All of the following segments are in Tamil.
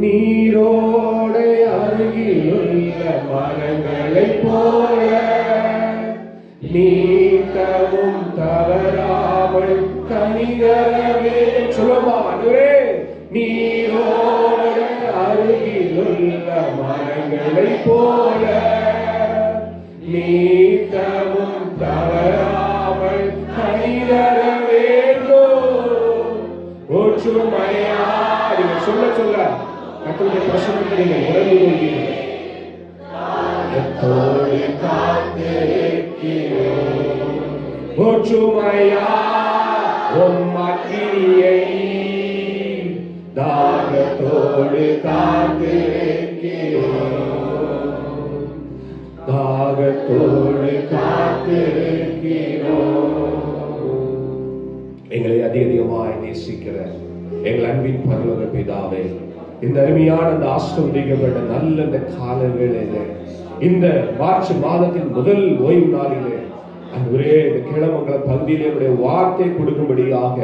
நீரோடை அருகிலுள்ள மரங்களைப் போல நீட்டமும் தவறாமல் கனிதரவே. சொல்லுமா ஆண்டவரே, நீரோடை அருகிலுள்ள மரங்களைப் போல நீட்டமும் தவறாமல் கனிதர வேண்டும். ஒற்றுமையா சொல்ல சொல்ல கர்த்தருடைய பிரசன்னத்தை நீங்கள் உணர்ந்து கொள்வீர்கள். ஒற்றுமையா உம் அக்கினியை தாகத்தோடு காத்திருக்கிறோம், தாகத்தோடு காத்திருக்கிறோம். எங்களை அதிகமாய் நேசிக்கிற எங்கள் அன்பின் பரலோக பிதாவே, இந்த அருமையான இந்த ஆசீர்வதிக்கப்பட்ட நல்ல இந்த கால வேளையில, இந்த மார்ச் மாதத்தின் முதல் ஓய்வு நாளிலே அன்றுவரே இந்த கிழமங்கலம் பகுதியிலே உடைய வார்த்தை கொடுக்கும்படியாக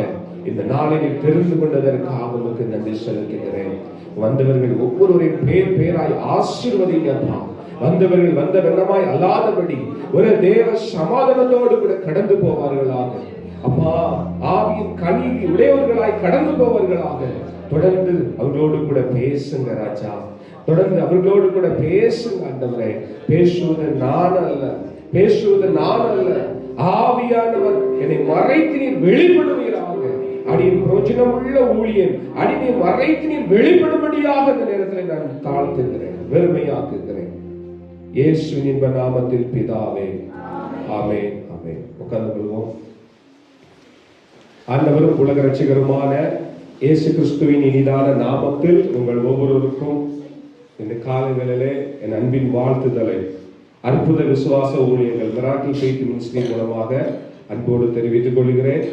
இந்த நாளை நீ தெரிந்து கொண்டதற்காக உங்களுக்கு நன்றி செலுத்துகிறேன். வந்தவர்கள் ஒவ்வொருவரையும் பேர் பேராய் ஆசீர்வதிங்கப்பா. வந்தவர்கள் வந்த வெள்ளமாய் அல்லாதபடி ஒரு தேவ சமாதானத்தோடு கூட கடந்து போவார்களாக. அப்பா, ஆவியின் கனி உடையவர்களாய் கடந்து போவர்களாக. தொடர்ந்து அவர்களோடு கூட பேசுங்க ராஜா, தொடர்ந்து அவர்களோடு கூட பேசுங்க ஆண்டவரே. பேசுவது நான் அல்ல, பேசுவது நான் அல்ல, ஆவியானவர் என்னை மறைத்து நீர் வெளிப்படுவீராக. அடியின் பிரயோஜனமுள்ள ஊழியன் அடியை மறைத்து நீர் வெளிப்படும்படியாக இந்த நேரத்தில் நான் தாழ்த்துகிறேன், வெறுமையாக்குகிறேன். இயேசுவின் இன்ப நாமத்தில் பிதாவே, ஆமென். ஆமென். உட்கார்ந்து கொள்வோம். ஆண்டவரும் உலக ரட்சகருமான இயேசு கிறிஸ்துவின் இனிதான நாமத்தில் உங்கள் ஒவ்வொருவருக்கும் இந்த காலங்களிலே என் அன்பின் வாழ்த்துதலை அற்புத விசுவாச ஊழியர்கள் மிராக்கிள் ஃபெய்த் மினிஸ்ட்ரி மூலமாக அன்போடு தெரிவித்துக் கொள்கிறேன்.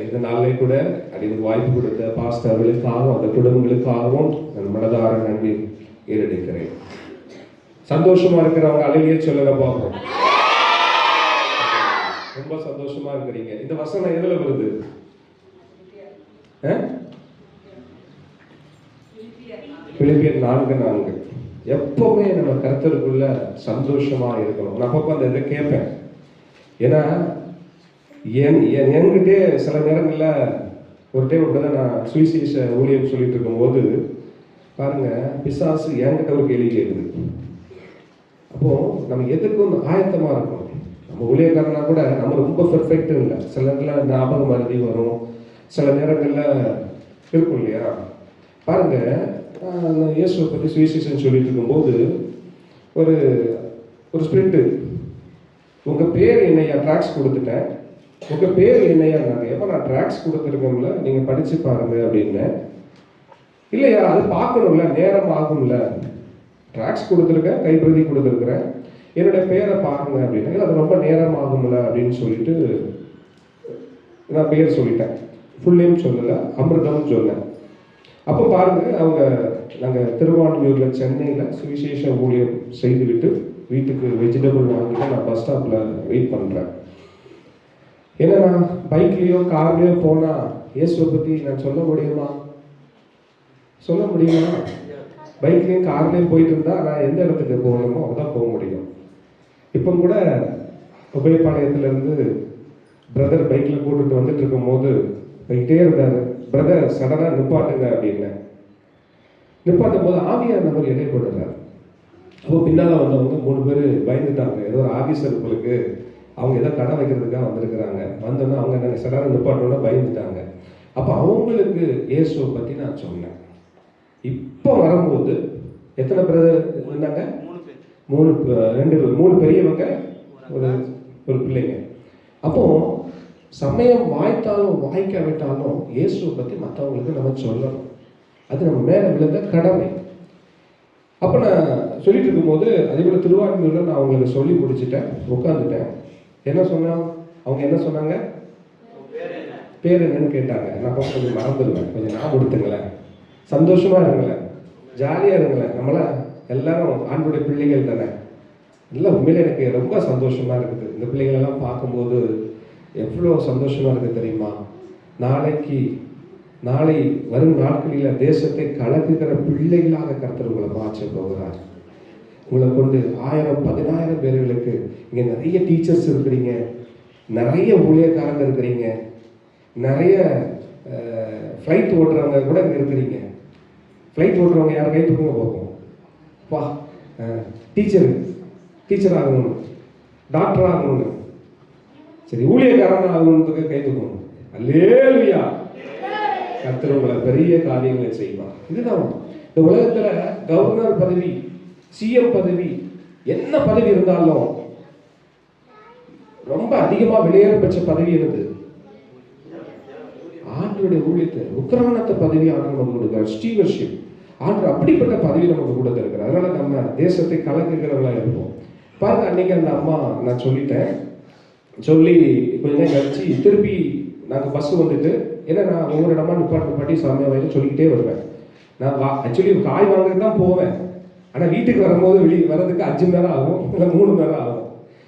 இந்த நாளை கூட அதுக்கு வாய்ப்பு கொடுத்த பாஸ்டர்களுக்காகவும் அந்த குடும்பங்களுக்காகவும் நான் மனதார நன்றி ஏறெடுக்கிறேன். சந்தோஷமா இருக்கிறவங்க அழகிய சொல்லுங்க பார்ப்போம். ரொம்ப சந்தோஷமா இருக்கிறீங்க. இந்த வசனம் எதுல வருது? பிலிப்பியர் 4:4. எப்பவுமே நம்ம கர்த்தருக்குள்ள சந்தோஷமா இருக்கணும். நான் அப்பப்போ அந்த இதை கேட்பேன். ஏன்னா என்கிட்டே சில நேரங்கள்ல ஒரு டைம் இப்படிதான் நான் சுவிசேஷ ஊழியம் சொல்லிட்டு இருக்கும்போது பாருங்க, பிசாசு என்கிட்ட ஒரு கேள்வி கேட்குது. அப்போ நம்ம எதுக்கும் ஆயத்தமா இருக்கணும். நம்ம ஊழியக்காரனா கூட நம்ம ரொம்ப பெர்ஃபெக்ட் இல்லை. சில நேரத்தில் ஞாபகம் மறதி வரும், சில நேரங்கள்ல இருக்கும் இல்லையா? பாருங்க, இயேசுவை பற்றி சுவிசேஷன் சொல்லிட்டு இருக்கும்போது ஒரு ஒரு ஸ்பிரிட்டு, உங்க பேர் என்னையா ட்ராக்ஸ் கொடுத்துட்டேன், உங்க பேர் என்னையா? நாங்கள் எப்போ நான் ட்ராக்ஸ் கொடுத்துருக்கோம்ல, நீங்க படிச்சு பாருங்க அப்படின்னு. இல்லையா, அது பார்க்கணும்ல, நேரம் ஆகும்ல. ட்ராக்ஸ் கொடுத்துருக்கேன், கைப்பிரதி கொடுத்துருக்குறேன், என்னுடைய பேரை பாருங்க அப்படின்னா. இல்லை, அது ரொம்ப நேரம் ஆகும்ல அப்படின்னு சொல்லிட்டு நான் பேர் சொல்லிட்டேன். ஃபுல் நேம் சொல்லலை, அமிர்தம் சொன்னேன். அப்போ பாருங்க, அவங்க நாங்கள் திருவான்மியூரில் சென்னையில் சுவிசேஷ ஊழியம் செய்துவிட்டு வீட்டுக்கு வெஜிடபிள் வாங்கிட்டு நான் பஸ் ஸ்டாப்பில் வெயிட் பண்ணுறேன். ஏன்னா நான் பைக்லேயோ கார்லேயோ போனால் இயேசுவை பற்றி நான் சொல்ல முடியுமா? சொல்ல முடியுமா? பைக்லேயும் கார்லேயும் போயிட்டு இருந்தால் நான் எந்த இடத்துக்கு போகணுமோ அதான் போக முடியும். இப்போ கூட உபயபாளையத்துலேருந்து பிரதர் பைக்கில் கூட்டிட்டு வந்துட்டு இருக்கும்போது போயிட்டே இருந்தார். பிரதர் சடனாக நிப்பாட்டுங்க அப்படின்னு. நிப்பாட்டும் போது ஆவியானவர் இடைப்படுறார். அப்போ பின்னால் வந்தவங்க 3 பேர் பயந்துட்டாங்க. ஏதோ ஒரு ஆஃபீஸர் உங்களுக்கு அவங்க ஏதோ கடை வைக்கிறதுக்காக வந்திருக்கிறாங்க. வந்தோன்னா அவங்க என்ன சடனாக நிப்பாட்டோன்னா பயந்துட்டாங்க. அப்போ அவங்களுக்கு இயேசுவை பற்றி நான் சொன்னேன். இப்போ வரும்போது எத்தனை பிரதர் இருந்தாங்க? 3 பெரியவங்க, ஒரு பிள்ளைங்க. அப்போ சமயம் வாய்த்தாலும் வாய்க்காவிட்டாலும் இயேசுவை பற்றி மற்றவங்களுக்கு நம்ம சொல்லணும். அது நம்ம மேலே விழுந்த கடமை. அப்போ நான் சொல்லிட்டு இருக்கும்போது அதே போல் திருவான்மியூரில் நான் அவங்களுக்கு சொல்லி முடிச்சுட்டேன், உட்காந்துட்டேன். என்ன சொன்னாங்க அவங்க? என்ன சொன்னாங்க? பேர் என்னன்னு கேட்டாங்க. நான் கொஞ்சம் மறந்துடுவேன், கொஞ்சம் ஞாபகம் கொடுத்துங்களேன். சந்தோஷமா இருங்களேன், ஜாலியாக இருங்களேன். நம்மளா எல்லாரும் ஆண்டுடைய பிள்ளைகள் தானே. எல்லாம் உண்மையில எனக்கு ரொம்ப சந்தோஷமா இருக்குது. இந்த பிள்ளைகளெல்லாம் பார்க்கும்போது எவ்வளோ சந்தோஷமா இருக்குது தெரியுமா? நாளைக்கு நாளை வரும் நாட்களில் தேசத்தை கலக்குகிற பிள்ளைகளாக கர்த்தர் உங்களை மாற்ற போகிறார். உங்களை கொண்டு 1000-10000 பேர்களுக்கு இங்கே நிறைய டீச்சர்ஸ் இருக்கிறீங்க, நிறைய ஊழியக்காரங்க இருக்கிறீங்க, நிறைய ஃப்ளைட் ஓட்டுறவங்க கூட இங்கே இருக்கிறீங்க. ஃப்ளைட் ஓட்டுறவங்க யார் கை தூக்குங்க போகும்? வா, டீச்சர் ஆகணும், டாக்டர் ஆகணும்னு, சரி ஊழியக்காரன் ஆகணுன்றதுக்கு கை தூக்கணும். அல்லேலூயா. கர்த்தர் உங்களை பெரிய காரியங்களை செய்வார். இதுதான் இந்த உலகத்துல கவர்னர் பதவி, சிஎம் பதவி, என்ன பதவி இருந்தாலும் ரொம்ப அதிகமா வெளியேற பெற்ற பதவி என்னது? ஆண்டவருடைய ஊழியத்தை, உக்கிரானத்தை பதவி ஆண்டு நமக்கு கொடுக்கிறார். ஸ்டீவர்ஷிப் ஆண்டு அப்படிப்பட்ட பதவி நமக்கு கொடுத்திருக்கிறார். அதனால நம்ம தேசத்தை கலக்குகிறவர்களா இருப்போம். பாருங்க, அன்னைக்கு அந்த அம்மா நான் சொல்லிட்டேன், சொல்லி கொஞ்ச நேரம் கழிச்சு திருப்பி நாங்கள் பஸ் வந்துட்டு, ஏன்னா நான் ஒவ்வொரு இடமா நிப்பாட்டி சாமியாவையும் சொல்லிக்கிட்டே வருவேன். நான் ஆக்சுவலி காய் வாங்குறது தான் போவேன், ஆனால் வீட்டுக்கு வரும்போது வெளியே வர்றதுக்கு 5 மணி நேரம் ஆகும், இல்லை 3 மணி நேரம் ஆகும்.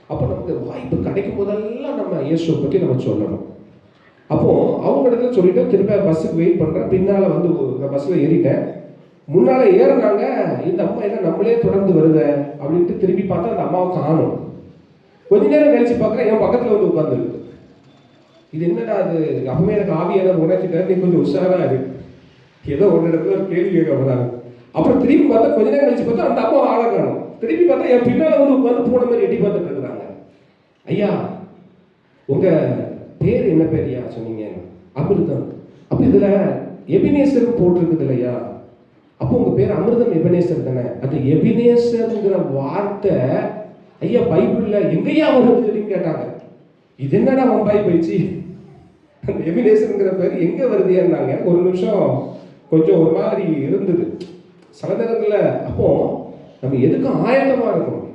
அப்போ நமக்கு வாய்ப்பு கிடைக்கும் போதெல்லாம் நம்ம இயேசுவை பற்றி நம்ம சொல்லணும். அப்போ அவங்க இடத்துல சொல்லிட்டு திருப்பி பஸ்ஸுக்கு வெயிட் பண்ணுறேன். பின்னால் வந்து பஸ்ஸில் ஏறிட்டேன். முன்னால் ஏறினாங்க, இந்த அம்மா என்ன நம்மளே தொடர்ந்து வருத அப்படின்ட்டு திரும்பி பார்த்தா அந்த அம்மாவை காணும். கொஞ்ச நேரம் கழிச்சு பார்க்குறேன், என் பக்கத்தில் வந்து உட்காந்துருக்கு. இது என்னடா அது? அப்பவுமே எனக்கு ஆவியான உணர்ச்சிட்டாரு, நீ கொஞ்சம் உஷாரா இருக்கு, ஏதோ ஒரு இடத்துல ஒரு கேள்வி கேட்க வராங்க. அப்புறம் திரும்பி பார்த்தா கொஞ்ச நேரம் கழிச்சு பார்த்தா அந்த அம்மா ஆளை காணும். திரும்பி பார்த்தா என் பின்னால் வந்து உட்காந்து போன மாதிரி எட்டி பார்த்துட்டு இருக்கிறாங்க. ஐயா, உங்க பேர் என்ன பேரையா சொன்னீங்க? அமிர்தம். அப்ப இதுல எபினேசர் போட்டிருக்குது இல்லையா? அப்போ உங்க பேர் அமிர்தம் எபினேசர் தானே? அந்த எபினேசர்ங்கிற வார்த்தை ஐயா பைபிள்ல எங்கேயா வருது அப்படின்னு கேட்டாங்க. இது என்னடா வம்பாய் போயிடுச்சு, அந்த எபினேசர்ங்கிற பேர் எங்க வருதுன்னாங்க. ஒரு நிமிஷம் கொஞ்சம் ஒரு மாதிரி இருந்தது சில நேரத்துல. அப்போ நம்ம எதுக்கும் ஆயத்தமா இருக்கணும்.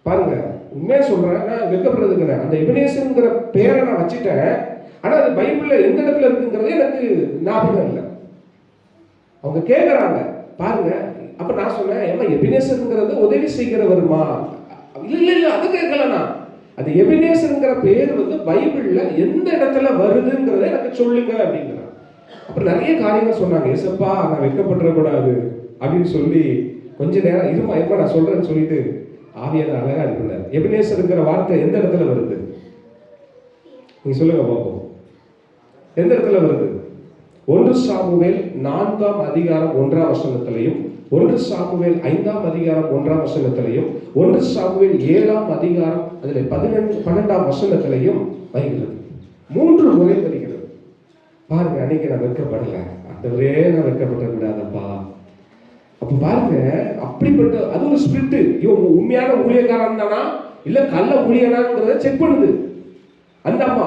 பாருங்க, உண்மையா சொல்றேன், நான் வெக்கப்படுறதுக்கு அந்த எபினேசர்ங்கிற பேரை நான் வச்சுட்டேன், ஆனா அது பைபிள்ல எந்த இடத்துல இருக்குங்கிறதே எனக்கு ஞாபகம் இல்லை. அவங்க கேட்கறாங்க பாருங்க. அப்ப நான் சொன்னேன், ஏமா எபினேசர்ங்கிறது உதவி செய்கிறவருமா? இல்ல அது கேட்கலண்ணா. அது எபினேசர்ங்கிற பேர் வந்து பைபிள்ல எந்த இடத்துல வருதுங்கிறத எனக்கு சொல்லுங்க அப்படிங்கிறாங்க. அப்புறம் நிறைய காரியங்கள் சொன்னாங்க. ஏசப்பா நான் வெட்கப்பட்டுறக்கூடாது அப்படின்னு சொல்லி கொஞ்ச நேரம் இருமா எப்ப நான் சொல்றேன்னு சொல்லிட்டு ஆவியான அழகா இருக்கிறார். எபினேசர்ங்கிற வார்த்தை எந்த இடத்துல வருது? நீங்க சொல்லுங்க பாப்போம், எந்த இடத்துல வருது? 1 சாமுவேல் 4ஆம் அதிகாரம் 1ஆம் வசனத்திலையும், 1 சாமுவேல் 5ஆம் அதிகாரம் 1ஆம் வசனத்திலையும், 1 சாமுவேல் 7ஆம் அதிகாரம் அதில் 12ஆம் வசனத்திலையும் வருகிறது. 3 முறை வருகிறது. பாருங்க, அன்னைக்கு நான் வெட்கப்படல, ஆண்டவரே நான் வெட்கப்பட விடாதப்பா. அப்ப பாருங்க, அப்படிப்பட்ட அது ஒரு ஸ்பிரிட். இவன் உண்மையான ஊழியக்காரன் தானா இல்ல கள்ள ஊழியனாங்கிறத செக் பண்ணுது அந்த அம்மா.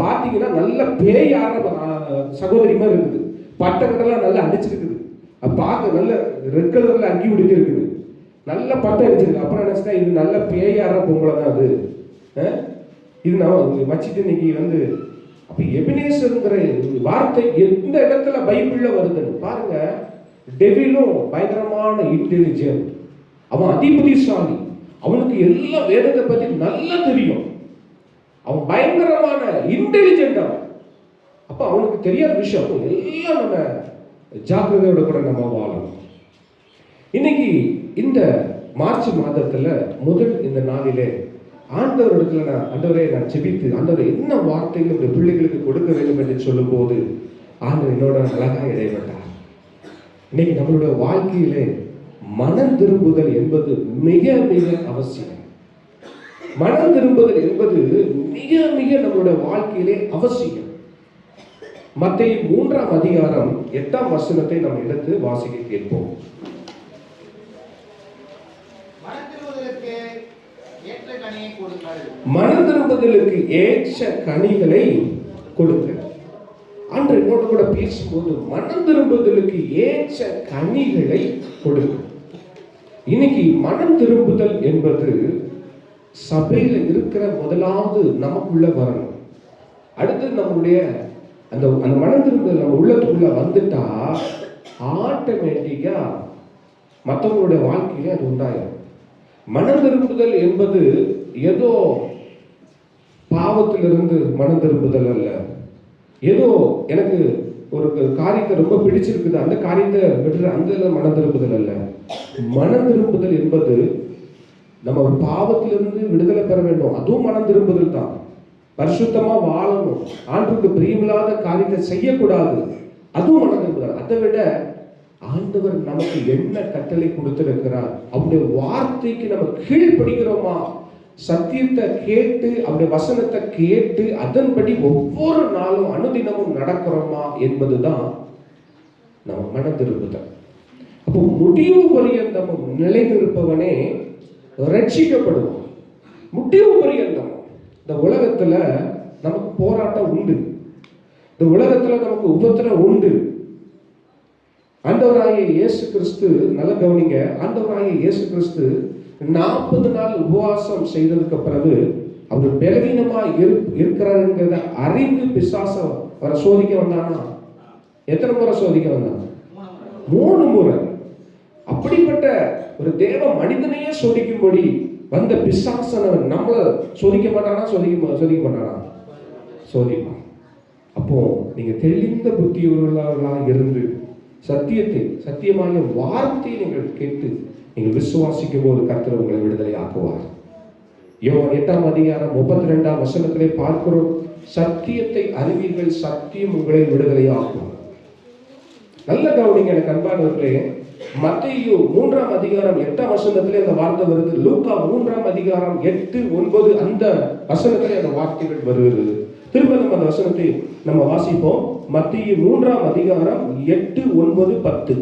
பாத்தீங்கன்னா நல்ல பேயார சகோதரி மாதிரி இருக்குது. பட்டக்கட்டெல்லாம் நல்லா அடிச்சிருக்குது. பார்க்க நல்ல ரெட் கலர்ல அங்கி உடுத்தி இருக்குது, நல்ல பட்டம் அடிச்சிருக்கு. அப்புறம் நினைச்சா இது நல்ல பேயார பொங்கலை தான் அது. இது நான் வச்சுட்டு இன்னைக்கு வந்து அப்ப எபினேசர்ங்கிற வார்த்தை எந்த இடத்துல பைபிள்ல வருதுன்னு பாருங்க. டெவிலும் பயங்கரமான இன்டெலிஜென்ட், அவன் அதிபதிசாலி, அவனுக்கு எல்லா வேதத்தை பத்தி நல்லா தெரியும், அவன் பயங்கரமான இன்டெலிஜென்ட் அவன். அப்ப அவனுக்கு தெரியாத விஷயம் எல்லாம் நம்ம ஜாக்கிரதையோட கூட நம்ம வாழணும். இன்னைக்கு இந்த மார்ச் மாதத்துல முதல் இந்த நாளிலே ஆண்டவரிடத்துல நான் செபித்து, ஆண்டவரை என்ன வார்த்தைகள் பிள்ளைகளுக்கு கொடுக்க வேண்டும் என்று சொல்லும் போது ஆண்டவர் என்னோட அழகா இடைப்பட்டார். இன்னைக்கு நம்மளுடைய வாழ்க்கையிலே மனம் திரும்புதல் என்பது மிக மிக அவசியம். மனம் திரும்புதல் என்பது மிக மிக நம்மளுடைய வாழ்க்கையிலே அவசியம். மத்தேயு 3ஆம் அதிகாரம் 8ஆம் வசனத்தை நாம் எடுத்து வாசிக்க கேட்போம். மனம் திரும்புதலுக்கு ஏற்ற கனிகளை கொடுங்க. அன்று என்னோட கூட பேசும்போது மனம் திரும்புதலுக்கு ஏற்ற கனிகளை கொடுங்க. இன்னைக்கு மனம் திரும்புதல் என்பது சபையில இருக்கிற முதலாவது நமக்குள்ள வரணும். அடுத்து நம்மளுடைய அந்த மனம் திரும்புதல் நம்ம உள்ளத்துக்குள்ள வந்துட்டா ஆட்டோமேட்டிக்கா மற்றவங்களுடைய வாழ்க்கையிலே அது உண்டாயிரும். மனம் திரும்புதல் என்பது ஏதோ பாவத்திலிருந்து மனம் திரும்புதல் அல்ல, ஏதோ எனக்கு ஒரு காரியத்தை ரொம்ப பிடிச்சிருக்குது, அந்த காரியத்தை விடுற அந்த மனம் திரும்புதல் அல்ல. மனம் திரும்புதல் என்பது நம்ம ஒரு பாவத்திலிருந்து விடுதலை பெற வேண்டும், அதுவும் மனம் திரும்புதல் தான். பரிசுத்தமா வாழணும், ஆண்டுக்கு பிரியமில்லாத காரியத்தை செய்யக்கூடாது, அதுவும் மனம் திரும்புதல். அதை விட ஆண்டவர் நமக்கு என்ன கட்டளை கொடுத்திருக்கிறார், அவருடைய வார்த்தைக்கு நம்ம கீழ்ப்படுகிறோமா, சத்தியத்தை கேட்டு அவருடைய வசனத்தை கேட்டு அதன்படி ஒவ்வொரு நாளும் அனுதினமும் நடக்கிறோமா என்பதுதான் நம்ம மனம் திரும்புதல். அப்போ முடிவு பரியந்தமும் நிலைநிற்பவனே ரட்சிக்கப்படுவோம். முடிவு பரியந்தம். இந்த உலகத்துல நமக்கு போராட்டம் உண்டு, இந்த உலகத்துல நமக்கு உபத்திரம் உண்டு. ஆண்டவராகிய இயேசு கிறிஸ்து, நல்ல கவனிங்க, ஆண்டவராகிய இயேசு கிறிஸ்து 40 நாள் உபவாசம் செய்ததுக்கு பிறகு அவர் பலவீனமா இருக்கிறாருங்கிறத அறிந்து பிசாசம் அவரை சோதிக்க வந்தானா? எத்தனை முறை சோதிக்க வந்தான்? 3 முறை. அப்படிப்பட்ட ஒரு தேவ மனிதனையே சோதிக்கும்படி வந்த பிசாசனவன் நம்மள சோதிக்க மாட்டானா? சோதிக்க மாட்டானா? சோதிப்பான். அப்போ நீங்க தெளிந்த புத்தியுள்ளவர்களாக இருந்து சத்தியத்தை, சத்தியமான வார்த்தையை நீங்கள் கேட்டு நீங்கள் விசுவாசிக்கும் போது கர்த்தர் உங்களை விடுதலை ஆக்குவார். யோவான் 8ஆம் அதிகாரம் 32ஆம் வசனத்திலே பார்க்கிறோம், சத்தியத்தை அறிவீர்கள், சத்தியம் உங்களை விடுதலை ஆக்கும். நல்ல கவனிங்க எனக்கு அன்பானவர்களே, மத்தேயு 3ஆம் அதிகாரம் 8ஆம் வசனத்திலே அந்த வார்த்தை வருது. லூக்கா 3ஆம் அதிகாரம் 8, 9 அந்த வசனத்திலே அந்த வார்த்தைகள் வருகிறது. திரும்ப நம்ம அந்த வசனத்தை நம்ம வாசிப்போம். மத்தேயு 3ஆம் அதிகாரம் 8, 9, 10.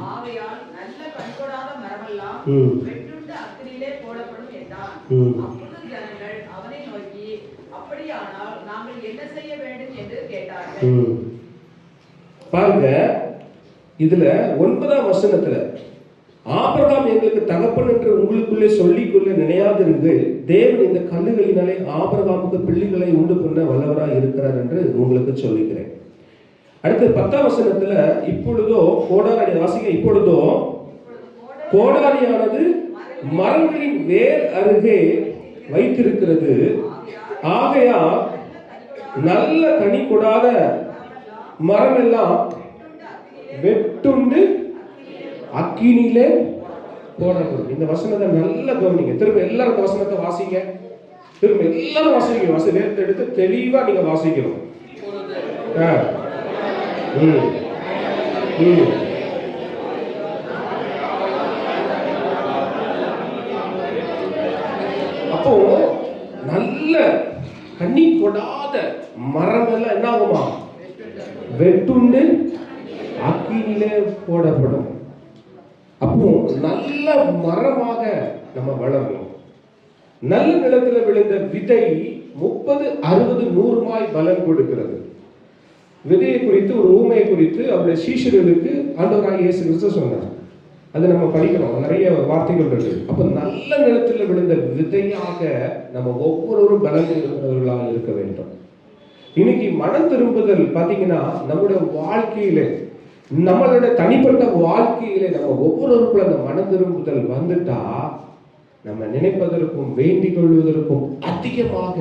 ஆகையால் நல்ல கண்கொடாத மரமெல்லாம் வெட்டுண்டு அக்கினியிலே போடப்படும் என்றான். அப்பொழுது ஜனங்கள் அவனை நோக்கி, அப்படியானால் நாங்கள் என்ன செய்ய வேண்டும் என்று கேட்டார்கள். பாருங்க, இதுல 9ஆம் வசனத்துல ஆபிரகாம் எங்களுக்கு தகப்பன் என்று உங்களுக்குள்ளே சொல்லிக்கொள்ள நினையாதிருங்கள், தேவன் இந்த கல்லுகளினாலே ஆபிரகாமுக்கு பிள்ளைகளை உண்டு பண்ண வல்லவராய் இருக்கிறார் என்று உங்களுக்கு சொல்லுகிறேன். அடுத்து 10ஆம் வசனத்துல இப்பொழுதோ கோடாரி வாசிக்க, இப்பொழுதோ கோடாரியானது மரங்களின் வேர் அருகே வைத்திருக்கிறது, ஆகையால் நல்ல கனி கொடாத மரம் எல்லாம் வெட்டுண்டு அக்கினியிலே போடப்படும். இந்த வசனத்தை நல்ல கவனிங்க. திரும்ப எல்லாரும் இந்த வசனத்தை வாசிங்க. திரும்ப எல்லாரும் வாசிங்க. வசனத்தை எடுத்து தெளிவா நீங்க வாசிக்கணும். அப்போ நல்ல கனி கொடாத மரம் எல்லாம் என்ன ஆகுமா? வெட்டுண்டு அக்கினியிலே போடப்படும். அப்போ நல்ல மரமாக நம்ம வளரணும். நல்ல நிலத்தில் விழுந்த விதை 30, 60, 100 பலன் கொடுக்கிறது. விதையை குறித்து ஒரு ஊமையை குறித்து அவருடைய சீஷர்களுக்கு ஆண்டவராகிய இயேசு கிறிஸ்து சொன்னார். அது நம்ம படிக்கணும், நிறைய வார்த்தைகள் இருக்கு. அப்ப நல்ல நிலத்தில் விழுந்த விதையாக நம்ம ஒவ்வொருவரும் பலன் இருக்கிறவர்களாக இருக்க வேண்டும். இன்னைக்கு மனம் திரும்புதல் பாத்தீங்கன்னா நம்முடைய வாழ்க்கையில, நம்மளோட தனிப்பட்ட வாழ்க்கையிலே நம்ம ஒவ்வொருவருக்கும் அந்த மனம் திரும்புதல் வந்துட்டா நம்ம நினைப்பதற்கும் வேண்டிக் கொள்வதற்கும் அதிகமாக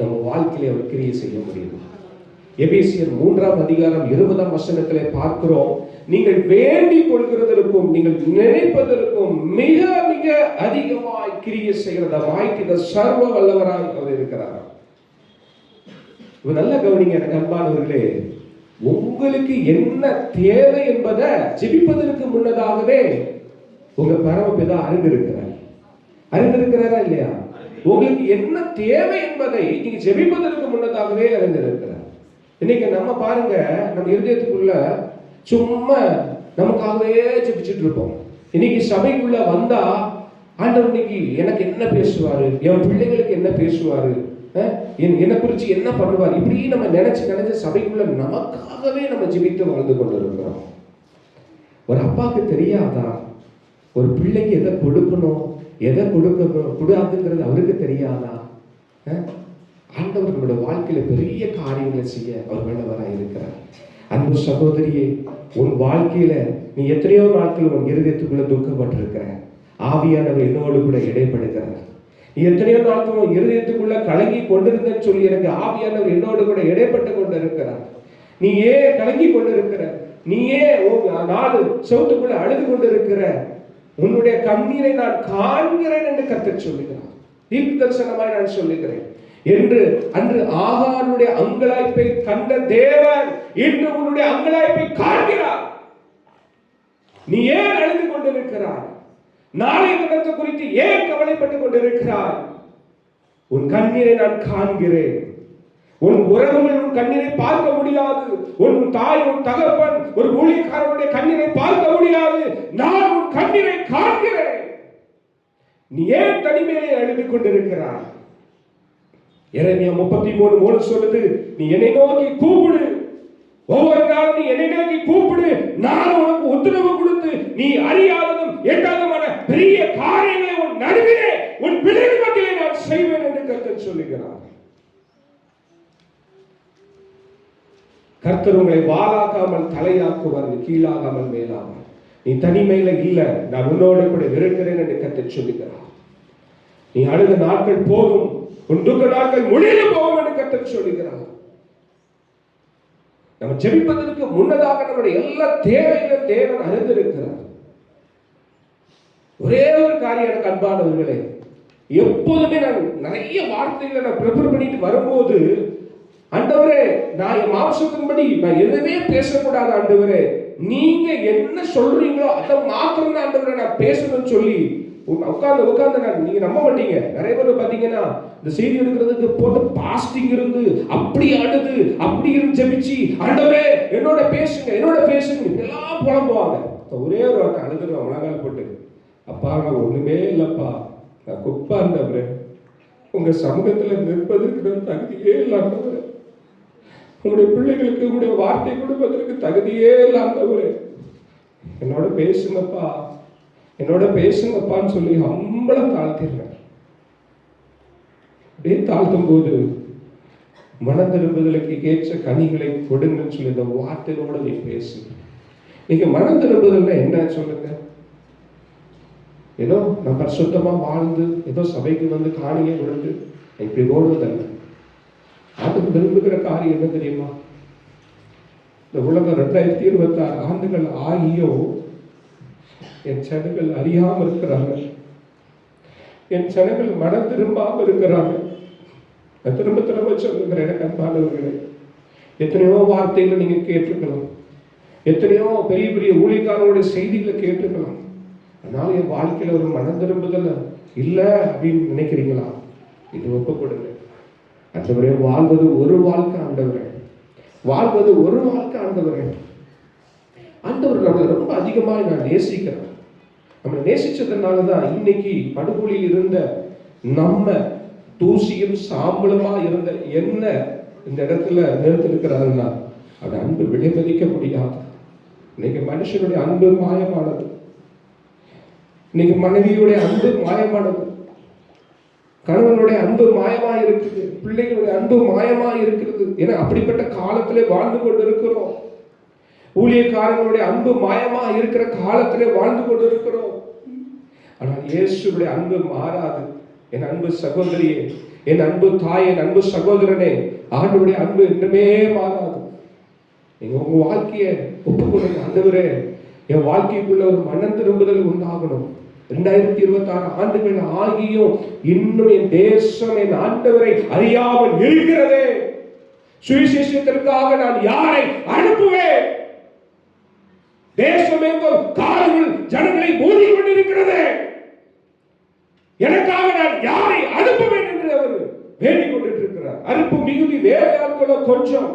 நம்ம வாழ்க்கையில அவர் கிரியை செய்ய முடியும். எபேசியர் 3ஆம் அதிகாரம் 20ஆம் வசனத்திலே பார்க்கிறோம், நீங்கள் வேண்டிக் கொள்கிறதற்கும் நீங்கள் நினைப்பதற்கும் மிக மிக அதிகமாய் கிரியை செய்கிறதாய் இந்த சர்வ வல்லவராய் அவர் இருக்கிறார். நல்ல கவனிங்க எனக்கு அன்பானவர்களே, உங்களுக்கு என்ன தேவை என்பதை ஜெபிப்பதற்கு முன்னதாகவே உங்க பரமபிதா அறிந்திருக்கிறாரா இல்லையா? உங்களுக்கு என்ன தேவை என்பதை நீங்க ஜெபிப்பதற்கு முன்னதாகவே அறிந்திருக்கிறார். இன்னைக்கு நம்ம பாருங்க, நம்ம இருதயத்துக்குள்ள சும்மா நமக்காகவே ஜெபிச்சுட்டு இருப்போம். இன்னைக்கு சபைக்குள்ள வந்தா ஆண்டவர் இன்னைக்கு எனக்கு என்ன பேசுவாரு, என் பிள்ளைகளுக்கு என்ன பேசுவாரு, என்னை குறிச்சு என்ன பண்ணுவார், இப்படி நம்ம நினைச்சு சபைக்குள்ள நமக்காகவே நம்ம ஜெபித்து வாழ்ந்து கொண்டு இருக்கிறோம். ஒரு அப்பாவுக்கு தெரியாதா ஒரு பிள்ளைக்கு எதை கொடுக்கணும், எதை கொடுக்கணும் கூடாதுங்கிறது அவருக்கு தெரியாதா? ஆண்டவர் நம்முடைய வாழ்க்கையில பெரிய காரியங்களை செய்ய அவர் வல்லவராய் இருக்கிறார். அன்பு சகோதரியே, உன் வாழ்க்கையில நீ எத்தனையோ நாட்கள் உன் இருதயத்துக்குள்ள துக்கப்பட்டிருக்கிற, ஆவியானவர் என்னோடு கூட இடைப்படுகிறார். நீ எத்தனையோ நாட்கள் உன் இருதயத்துக்குள்ள கலங்கி கொண்டிருந்தேன்னு சொல்லி எனக்கு ஆவியானவர் என்னோடு கூட இடைப்பட்டு கொண்டிருக்கிறார். நீ ஏன் கலங்கி கொண்டிருக்கிற? நீ ஏன் நாலு செவத்துக்குள்ள அழுது கொண்டிருக்கிற? உன்னுடைய கண்ணீரை நான் காண்கிறேன் என்று கர்த்தர் சொல்லுகிறார். தீர்க்க தரிசனமாய் நான் சொல்லுகிறேன் என்று அன்று ஆகாருடைய அங்கலாய்ப்பை கண்ட தேவன் இன்று உன்னுடைய அங்கலாய்ப்பை காண்கிறார். நீ ஏன் அழுது கொண்டிருக்கிறாய்? நாளைய தினத்தை குறித்து ஏன் கவலைப்பட்டுக் கொண்டிருக்கிறாய்? உன் கண்ணீரை நான் காண்கிறேன். உன் உறவுகள் உன் கண்ணீரை பார்க்க முடியாது. உன் தாய், உன் தகப்பன், ஒரு ஊழியக்காரனுடைய கண்ணீரை பார்க்க முடியாது. நான் உன் கண்ணீரை காண்கிறேன். நீ ஏன் தனிமையை அழுது கொண்டிருக்கிறாய்? எரேமியா 33:3 சொல்லுது, நீ என்னை நோக்கி கூப்பிடு, ஒவ்வொரு நாளும் நீ என்னை நோக்கி கூப்பிடு, நான் உனக்கு உத்தரவு கொடுத்து நீ அறியாததும் எட்டாததுமான பெரிய காரியங்களை உன் நடுவிலே உன் பிள்ளைகள் மத்தியிலே நான் செய்வேன் என்று கர்த்தர் சொல்லுகிறார். கர்த்தர் உங்களை வாளாக்காமல் தலையாக்குவார், கீழாகாமல் மேலாவார். நீ தனிமையில இல்ல, நான் உன்னோடு கூட இருக்கிறேன் என்று கர்த்தர் சொல்லுகிறார். நீ அழுத நாட்கள் போதும், உன் துக்க நாட்கள் முடிந்து போகும் என்று கர்த்தர் சொல்லுகிறார். நம்ம ஜெபிப்பதற்கு முன்னதாக நம்முடைய எல்லா தேவைகளும் தேவன் அறிந்திருக்கிறார். ஒரே ஒரு காரியம் எனக்கு அன்பானவர்களே, எப்போதுமே நான் நிறைய வார்த்தைகளை நான் ப்ரிப்பேர் பண்ணிட்டு வரும்போது, ஆண்டவரே நான் என் மாம்சத்தின்படி நான் எதுவுமே பேசக்கூடாது ஆண்டவரே, நீங்க என்ன சொல்றீங்களோ அதை மாத்திரம் தான் ஆண்டவரே நான் பேசணும்னு சொல்லி உட்கார்ந்து நான், நீங்க நம்ப மாட்டீங்க, நிறைய பேர் பாத்தீங்கன்னா இந்த செய்தி எடுக்கிறதுக்கு போட்டு பாஸ்டிங் இருந்து அப்படி அழுது அப்படி இருந்து ஜெபிச்சு, ஆண்டவரே என்னோட பேசுங்க எல்லாம் புலம்புவாங்க. ஒரே ஒரு வார்த்தை அழுதுருவாங்க முழங்கால் போட்டு, அப்பா நான் ஒண்ணுமே இல்லப்பா, நான் குப்பா ஆண்டவரே, உங்க சமூகத்துல நிற்பதற்கு தகுதியே இல்லாதவரே, உங்களுடைய பிள்ளைகளுக்கு உங்களுடைய வார்த்தை கொடுப்பதற்கு தகுதியே இல்லாதவரே, என்னோட பேசுங்கப்பான்னு சொல்லி அம்பள தாழ்த்திடுறேன். அப்படியே தாழ்த்தும் போது மனம் திரும்புதலுக்கு ஏற்ற கனிகளை கொடுங்கன்னு சொல்லி இந்த வார்த்தையோட நீ பேசு. நீங்க மனம் திரும்புதல்னா என்ன சொல்லுங்க? ஏதோ நம்ம சுத்தமா வாழ்ந்து ஏதோ சபைக்கு வந்து காணியை கொடுத்து இப்படி ஓடுவதல்ல. அதுக்கு விரும்புகிற காரியம் என்ன தெரியுமா? இந்த உலகம் 2026 ஆண்டுகள் ஆகியோ என் ஜனங்கள் அறியாம இருக்கிறாங்க, என் ஜனங்கள் மனம் திரும்பாம இருக்கிறாங்க. திரும்ப சொல்லுகிறேன் எனக்கு அன்பானவர்களே, எத்தனையோ வார்த்தைகளை நீங்க கேட்டிருக்கலாம், எத்தனையோ பெரிய பெரிய ஊழியக்காரர்களுடைய செய்திகளை கேட்டிருக்கலாம். அதனால என் வாழ்க்கையில ஒரு மனம் திரும்புதல் இல்ல அப்படின்னு நினைக்கிறீங்களா? இது ஒப்புக்கொடுங்க. ஆண்டவரே, வாழ்வது ஒரு வாழ்க்கை ஆண்டவரே, வாழ்வது ஒரு வாழ்க்கை ஆண்டவரே. ஆண்டவர் நம்மளை ரொம்ப அதிகமாக நான் நேசிக்கிறேன். நம்மளை நேசிச்சதுனாலதான் இன்னைக்கு படுகொலியில் இருந்த நம்ம தூசியும் சாம்பலுமா இருந்த என்ன இந்த இடத்துல நிறுத்திருக்கிறாருன்னா அது அன்பு விலைமதிக்க முடியாது. இன்னைக்கு மனுஷனுடைய அன்பு மாயமானது, இன்னைக்கு மனைவியுடைய அன்பு மாயமானது, கணவனுடைய அன்பு மாயமா இருக்குது, பிள்ளைகளுடைய அன்பு மாயமா இருக்கிறது. ஏன்னா அப்படிப்பட்ட காலத்திலே வாழ்ந்து கொண்டு இருக்கிறோம். ஊழியக்காரங்களுடைய அன்பு மாயமா இருக்கிற காலத்திலே வாழ்ந்து கொண்டு இருக்கிறோம். ஆனால் இயேசுடைய அன்பு மாறாது. என் அன்பு சகோதரியே, என் அன்பு தாய், என் அன்பு சகோதரனே, ஆண்டவருடைய அன்பு என்றுமே மாறாது. நீங்க உங்க வாழ்க்கையை ஒப்புக்கொடுங்க. ஆண்டவரே, என் வாழ்க்கைக்குள்ள ஒரு மனம் திரும்புதல் உண்டாகணும். 2026 ஆண்டுகள் ஆகியும் இன்னும் என் தேசம் என் ஆண்டவரை அறியாமல் இருக்கிறதே. சுவிசேஷத்திற்காக நான் யாரை அனுப்புவேன்? தேசம் எங்கும் காடுகள் ஜனங்களை மோதிக் கொண்டிருக்கிறது. எனக்காக நான் யாரை அனுப்புவேன் என்று அவர் வேண்டிக் கொண்டிருக்கிறார். அனுப்பு மிகுதி, வேலையாட்களோ கொஞ்சம்.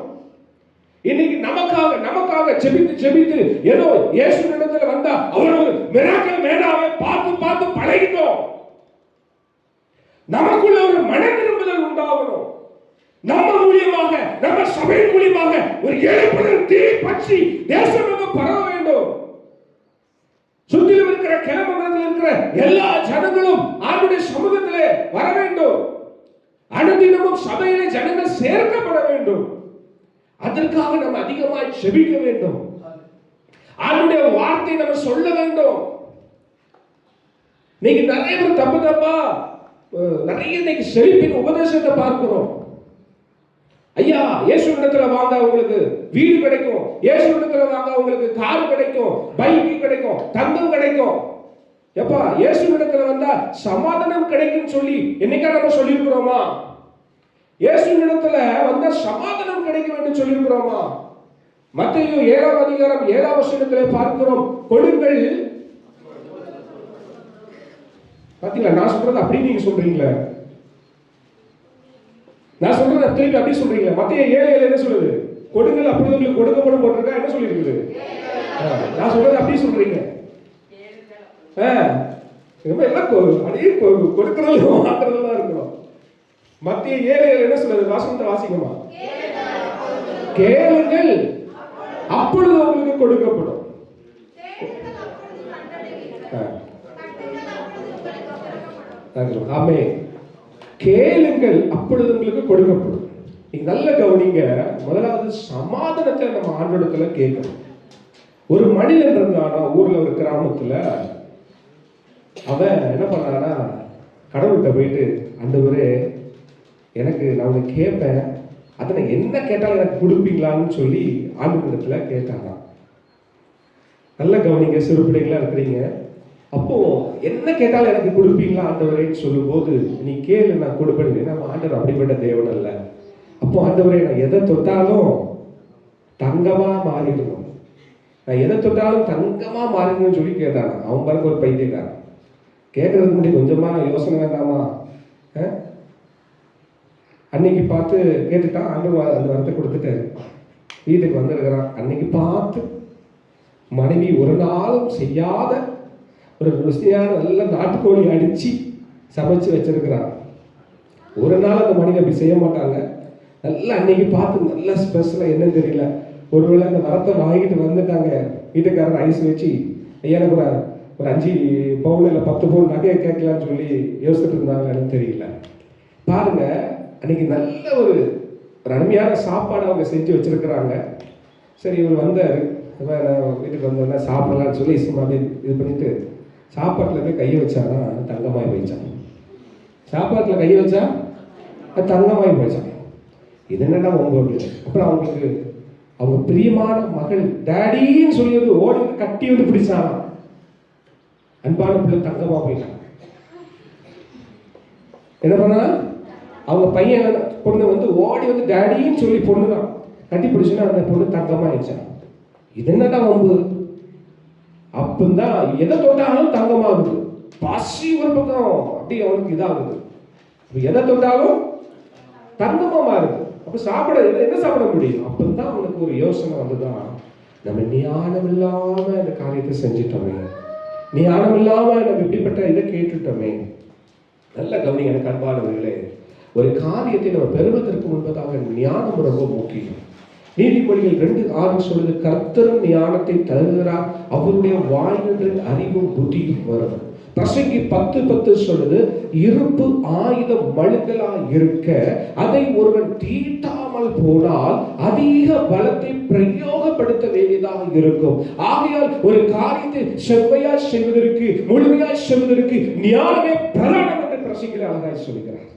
இன்னைக்கு நமக்காக செபித்து ஏதோ இயேசு இடத்துல வந்தா அவர் ஒரு மிராக்கிள் மேனாவை பார்த்து பழகிட்டோம். நமக்குள்ள ஒரு மன திரும்புதல் உண்டாகணும். நம்ம மூலியமாக, நம்ம சபை மூலியமாக ஒரு எழுப்புதல் தீ பற்றி தேசம் பரவ வேண்டும். சுற்றிலும் இருக்கிற கிளம்பத்தில் இருக்கிற எல்லா ஜனங்களும் ஆண்டுடைய சமூகத்திலே வர வேண்டும். அனுதினமும் சபையிலே ஜனங்கள் சேர்க்கப்பட வேண்டும். அதற்காக நம்ம அதிகமாய் செபிக்க வேண்டும். அவருடைய வார்த்தை நம்ம சொல்ல வேண்டும். நீங்க நிறைய பேர் தப்பா நிறைய இன்னைக்கு செழிப்பின் உபதேசத்தை பார்க்கிறோம். ஐயா, இயேசுவிடத்துல வாங்க உங்களுக்கு வீடு கிடைக்கும், இயேசுவிடத்துல வாங்க உங்களுக்கு கார் கிடைக்கும், பைக் கிடைக்கும், தங்கம் கிடைக்கும். எப்பா, இயேசுவிடத்துல வந்தா சமாதானம் கிடைக்கும் சொல்லி என்னைக்கா நம்ம சொல்லியிருக்கிறோமா? இயேசுவிடத்துல வந்தா சமாதானம் கிடைக்கும் என்று சொல்லியிருக்கிறோமா? மத்தேயு 7ஆம் அதிகாரம் 7ஆம் வசனத்திலே பார்க்கிறோம், கொடுங்கள். பாத்தீங்களா, நான் சொல்றது அப்படி நீங்க சொல்றீங்களா? நான் சொல்றது திருப்பி அப்படி சொல்றீங்களா? மத்தேயு 7:7 என்ன சொல்லுது? கொடுங்கள் அப்பொழுது உங்களுக்கு கொடுக்கப்படும் போட்டிருக்கா. என்ன சொல்லியிருக்குது? நான் சொல்றது அப்படி சொல்றீங்க. எல்லாம் அதே கொடுக்கறதும் வாங்குறதுலாம் இருக்கணும். மத்தேயு 7:7 என்ன சொல்லுது? வாசனத்தை வாசிக்கமா? கேளுங்கள் அப்பொழுது உங்களுக்கு கொடுக்கப்படும். ஆமே, கேளுங்கள் அப்பொழுது உங்களுக்கு கொடுக்கப்படும். நீங்க நல்ல கவனிங்க. முதலாவது சமாதானத்தை நம்ம ஆண்டவரிடத்துல கேட்கணும். ஒரு மனிதன் இருந்தானா ஊர்ல ஒரு கிராமத்துல, அவன் என்ன பண்ணானா, கடவுள்கிட்ட போயிட்டு, ஆண்டவரே எனக்கு நான் உன்னை கேட்பேன், அதை என்ன கேட்டாலும் எனக்கு கொடுப்பீங்களான்னு சொல்லி ஆண்டவரிடத்துல கேட்டானா. நல்ல கவனிங்க, சிறு பிள்ளைங்களா இருக்கிறீங்க. அப்போ என்ன கேட்டாலும் எனக்கு கொடுப்பீங்களா ஆண்டவரேன்னு சொல்லும் போது, நீ கேளு நான் கொடுப்பேன். நம்ம ஆண்டவர் அப்படிப்பட்ட தேவன் அல்ல. அப்போ ஆண்டவரே நான் எதை தொட்டாலும் தங்கமா மாறிடணும், நான் எதை தொட்டாலும் தங்கமா மாறிடணும்னு சொல்லி கேட்டானா. அவன் பாருங்க ஒரு பைத்தியக்காரன். கேட்கறதுக்கு முன்னாடி கொஞ்சமா யோசனை வேண்டாமா? அன்னைக்கு பார்த்து கேட்டுட்டான். ஆண்டவர் அந்த வரத்தை கொடுத்துட்டாரு. வீட்டுக்கு வந்திருக்கிறான். அன்னைக்கு பார்த்து மனைவி ஒரு நாளும் செய்யாத ஒரு ருசியான நல்ல நாட்டுக்கோழி அடிச்சு சமைச்சு வச்சிருக்கிறான். ஒரு நாள் அந்த மனைவி அப்படி செய்ய மாட்டாங்க. நல்லா அன்னைக்கு பார்த்து நல்ல ஸ்பெஷலா என்னன்னு தெரியல, ஒருவேளை அந்த வரத்தை வாங்கிட்டு வந்துட்டாங்க. வீட்டுக்காரர் ஐஸ் வச்சு, எனக்கு ஒரு 5 பவுன் இல்லை 10 பவுன் நகையை கேட்கலான்னு சொல்லி யோசிச்சுட்டு இருந்தாங்கன்னு தெரியல. பாருங்க, அன்னைக்கு நல்ல ஒரு அருமையான சாப்பாடு அவங்க செஞ்சு வச்சிருக்கிறாங்க. சரி, இவர் வந்தார். வீட்டுக்கு வந்தோன்னா சாப்பிடலான்னு சொல்லி அப்படியே இது பண்ணிட்டு சாப்பாட்டில் போய் கையை வச்சானா தங்கமாய் போயிச்சான். சாப்பாட்டில் கையை வச்சா அது தங்கமாய் போயிச்சான். இது என்னடா உங்களுக்கு? அப்புறம் அவங்களுக்கு அவங்க பிரியமான மகள் டேடின்னு சொல்லி ஓடி கட்டி வந்து பிடிச்சானா. அன்பான பிள்ளை தங்கமா போயிட்டான். என்ன பண்ணா, அவங்க பையன் பொண்ணு வந்து ஓடி வந்து டேடின்னு சொல்லி பொண்ணு தான் கட்டி பிடிச்சுன்னா அந்த பொண்ணு தங்கமா ஆயிடுச்சான். இது என்னடா வம்பு? அப்பந்தான் எதை தொட்டாலும் தங்கமாகுது. பசி ஒரு பக்கம் அப்படி அவனுக்கு இதாகுது. எதை தொட்டாலும் தங்கமா மாறுது. அப்ப சாப்பிட என்ன சாப்பிட முடியும்? அப்பந்தான் அவனுக்கு ஒரு யோசனை வந்துதான், நம்ம ஞானம் இல்லாம இந்த காரியத்தை செஞ்சிட்டோமே, ஞானம் இல்லாம நம்ம இப்படிப்பட்ட இதை கேட்டுட்டோமே. நல்ல கவனி எனக்கு அன்பானவர்களே, ஒரு காரியத்தை நம்ம பெறுவதற்கு முன்பதாக ஞானம் ரொம்ப முக்கியம். நீதிமொழிகள் 2:6 சொல்லுது, கர்த்தரும் ஞானத்தை தருகிறார், அவருடைய வாயிலிருந்து அறிவும் புத்தியும் வரும். பிரசங்கி 10:10 சொல்லுது, இருப்பு ஆயுதம் மழுங்கலா இருக்க அதை ஒருவன் தீட்டாமல் போனால் அதிக பலத்தை பிரயோகப்படுத்த வேண்டியதாக இருக்கும். ஆகையால் ஒரு காரியத்தை செவ்வையாய் செய்வதற்கு, முழுமையாய் செய்வதற்கு ஞானமே பிரதானம் என்று பிரசங்கில அழகாய் சொல்கிறார்.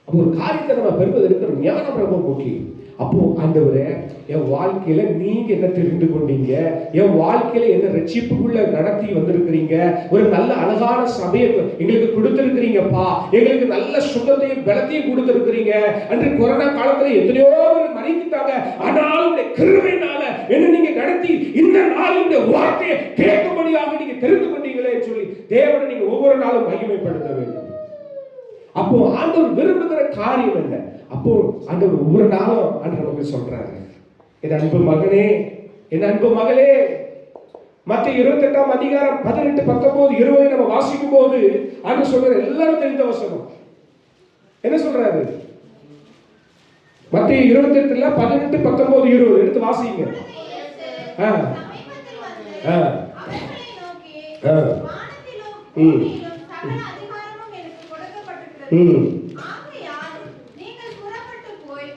அப்போ ஒரு காரியத்தை நம்ம பெறுவதற்கு ஞானம் ரொம்ப முக்கியம். அப்போ ஆண்டவரே, என் வாழ்க்கையில நீங்க என்ன தெரிந்து கொண்டீங்க, என் வாழ்க்கையில என்ன ரட்சிப்புக்குள்ள நடத்தி வந்திருக்கிறீங்க, ஒரு நல்ல அழகான சபையை எங்களுக்கு கொடுத்திருக்கிறீங்கப்பா, எங்களுக்கு நல்ல சுகத்தையும் பலத்தையும் கொடுத்திருக்கிறீங்க. அன்று கொரோனா காலத்துல எத்தனையோ பேர் மறைந்துட்டாங்க, ஆனால் உடைய கிருபையினால என்ன நீங்க நடத்தி இந்த நாளுடைய வார்த்தையை கேட்கும்படியாக நீங்க தெரிந்து கொண்டீங்களே சொல்லி தேவனை நீங்க ஒவ்வொரு நாளும் மகிமைப்படுத்த வேண்டும். அப்போ ஆண்டவர் விரும்புகிற காரியம் என்ன? அப்போ ஆண்டவர் ஒவ்வொரு நாளும் ஆண்டவர் நமக்கு சொல்றாரு, என் அன்பு மகனே, என் அன்பு மகளே. மத்தேயு 28ஆம் அதிகாரம் 18, 19, 20 நம்ம வாசிக்கும் போது ஆண்டவர் சொல்ற எல்லாரும் தெரிந்த வசனம் என்ன சொல்றாரு? மத்தேயு 28ல 18, 19, 20 எடுத்து வாசிங்க.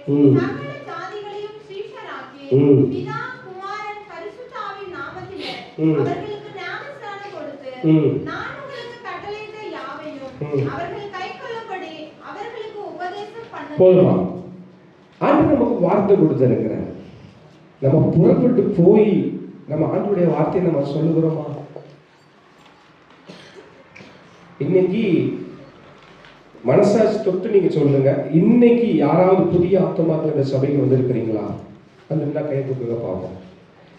சகல ஜாதிகளையும் சீஷராக்கி பிதா குமாரன் பரிசுத்த ஆவியின் நாமத்திலே அவர்களுக்கு ஞானஸ்நானம் கொடுத்து நான் உங்களுக்கு கட்டளையிட்ட யாவையும் அவர்கள் கைக்கொள்ளும்படி அவர்களுக்கு உபதேசம் பண்ண. போதுமா? ஆண்டு நமக்கு வார்த்தை கொடுத்திருக்கிறார். நம்ம புறப்பட்டு போய் நம்ம ஆண்டுடைய வார்த்தையை நம்ம சொல்லுகிறோமா? இன்னைக்கு மனசாட்சி தொட்டு நீங்க சொல்லுங்க, இன்னைக்கு யாராவது புதிய ஆத்மாக்கள் இந்த சபைக்கு வந்திருக்கிறீங்களா? அந்த கை தூக்குங்க பார்ப்போம்.